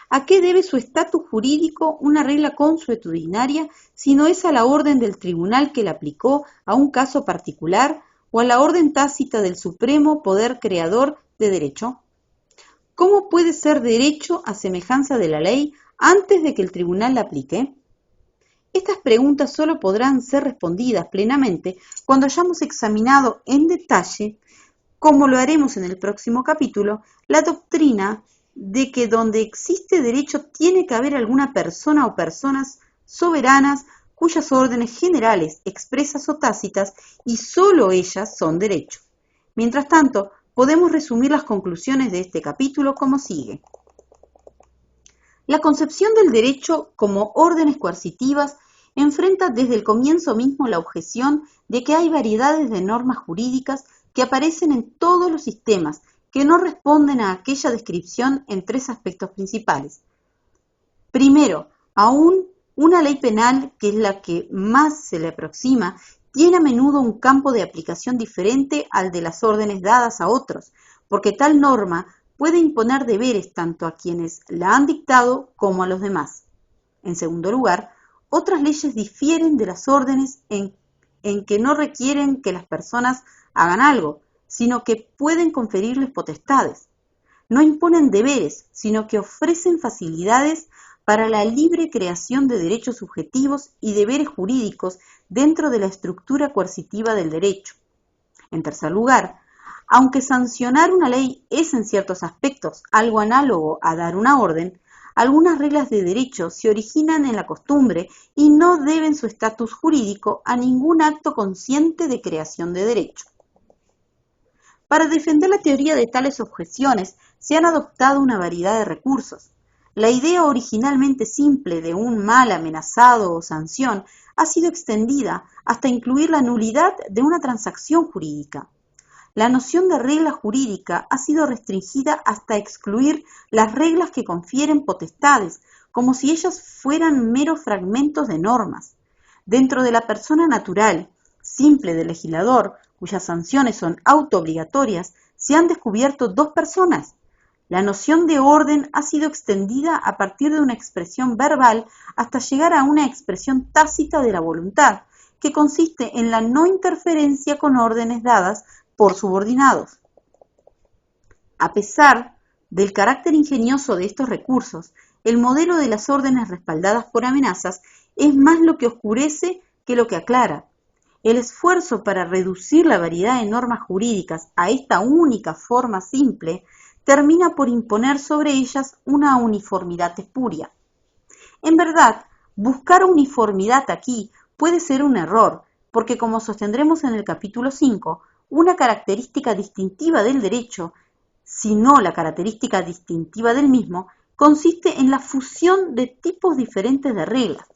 A: ¿A qué debe su estatus jurídico una regla consuetudinaria si no es a la orden del tribunal que la aplicó a un caso particular o a la orden tácita del supremo poder creador de derecho? ¿Cómo puede ser derecho a semejanza de la ley antes de que el tribunal la aplique? Estas preguntas solo podrán ser respondidas plenamente cuando hayamos examinado en detalle, como lo haremos en el próximo capítulo, la doctrina de que donde existe derecho tiene que haber alguna persona o personas soberanas cuyas órdenes generales, expresas o tácitas, y sólo ellas son derecho. Mientras tanto, podemos resumir las conclusiones de este capítulo como sigue. La concepción del derecho como órdenes coercitivas enfrenta desde el comienzo mismo la objeción de que hay variedades de normas jurídicas que aparecen en todos los sistemas que no responden a aquella descripción en tres aspectos principales. Primero, aún una ley penal, que es la que más se le aproxima, tiene a menudo un campo de aplicación diferente al de las órdenes dadas a otros, porque tal norma puede imponer deberes tanto a quienes la han dictado como a los demás. En segundo lugar, otras leyes difieren de las órdenes en que no requieren que las personas hagan algo, sino que pueden conferirles potestades. No imponen deberes, sino que ofrecen facilidades para la libre creación de derechos subjetivos y deberes jurídicos dentro de la estructura coercitiva del derecho. En tercer lugar, aunque sancionar una ley es en ciertos aspectos algo análogo a dar una orden, algunas reglas de derecho se originan en la costumbre y no deben su estatus jurídico a ningún acto consciente de creación de derecho. Para defender la teoría de tales objeciones se han adoptado una variedad de recursos. La idea originalmente simple de un mal amenazado o sanción ha sido extendida hasta incluir la nulidad de una transacción jurídica. La noción de regla jurídica ha sido restringida hasta excluir las reglas que confieren potestades, como si ellas fueran meros fragmentos de normas. Dentro de la persona natural, simple del legislador, cuyas sanciones son autoobligatorias, se han descubierto dos personas. La noción de orden ha sido extendida a partir de una expresión verbal hasta llegar a una expresión tácita de la voluntad, que consiste en la no interferencia con órdenes dadas por subordinados. A pesar del carácter ingenioso de estos recursos, El modelo de las órdenes respaldadas por amenazas es más lo que oscurece que lo que aclara. El esfuerzo para reducir la variedad de normas jurídicas a esta única forma simple termina por imponer sobre ellas una uniformidad espuria. En verdad, buscar uniformidad aquí puede ser un error, porque como sostendremos en el capítulo 5, una característica distintiva del derecho, si no la característica distintiva del mismo, consiste en la fusión de tipos diferentes de reglas.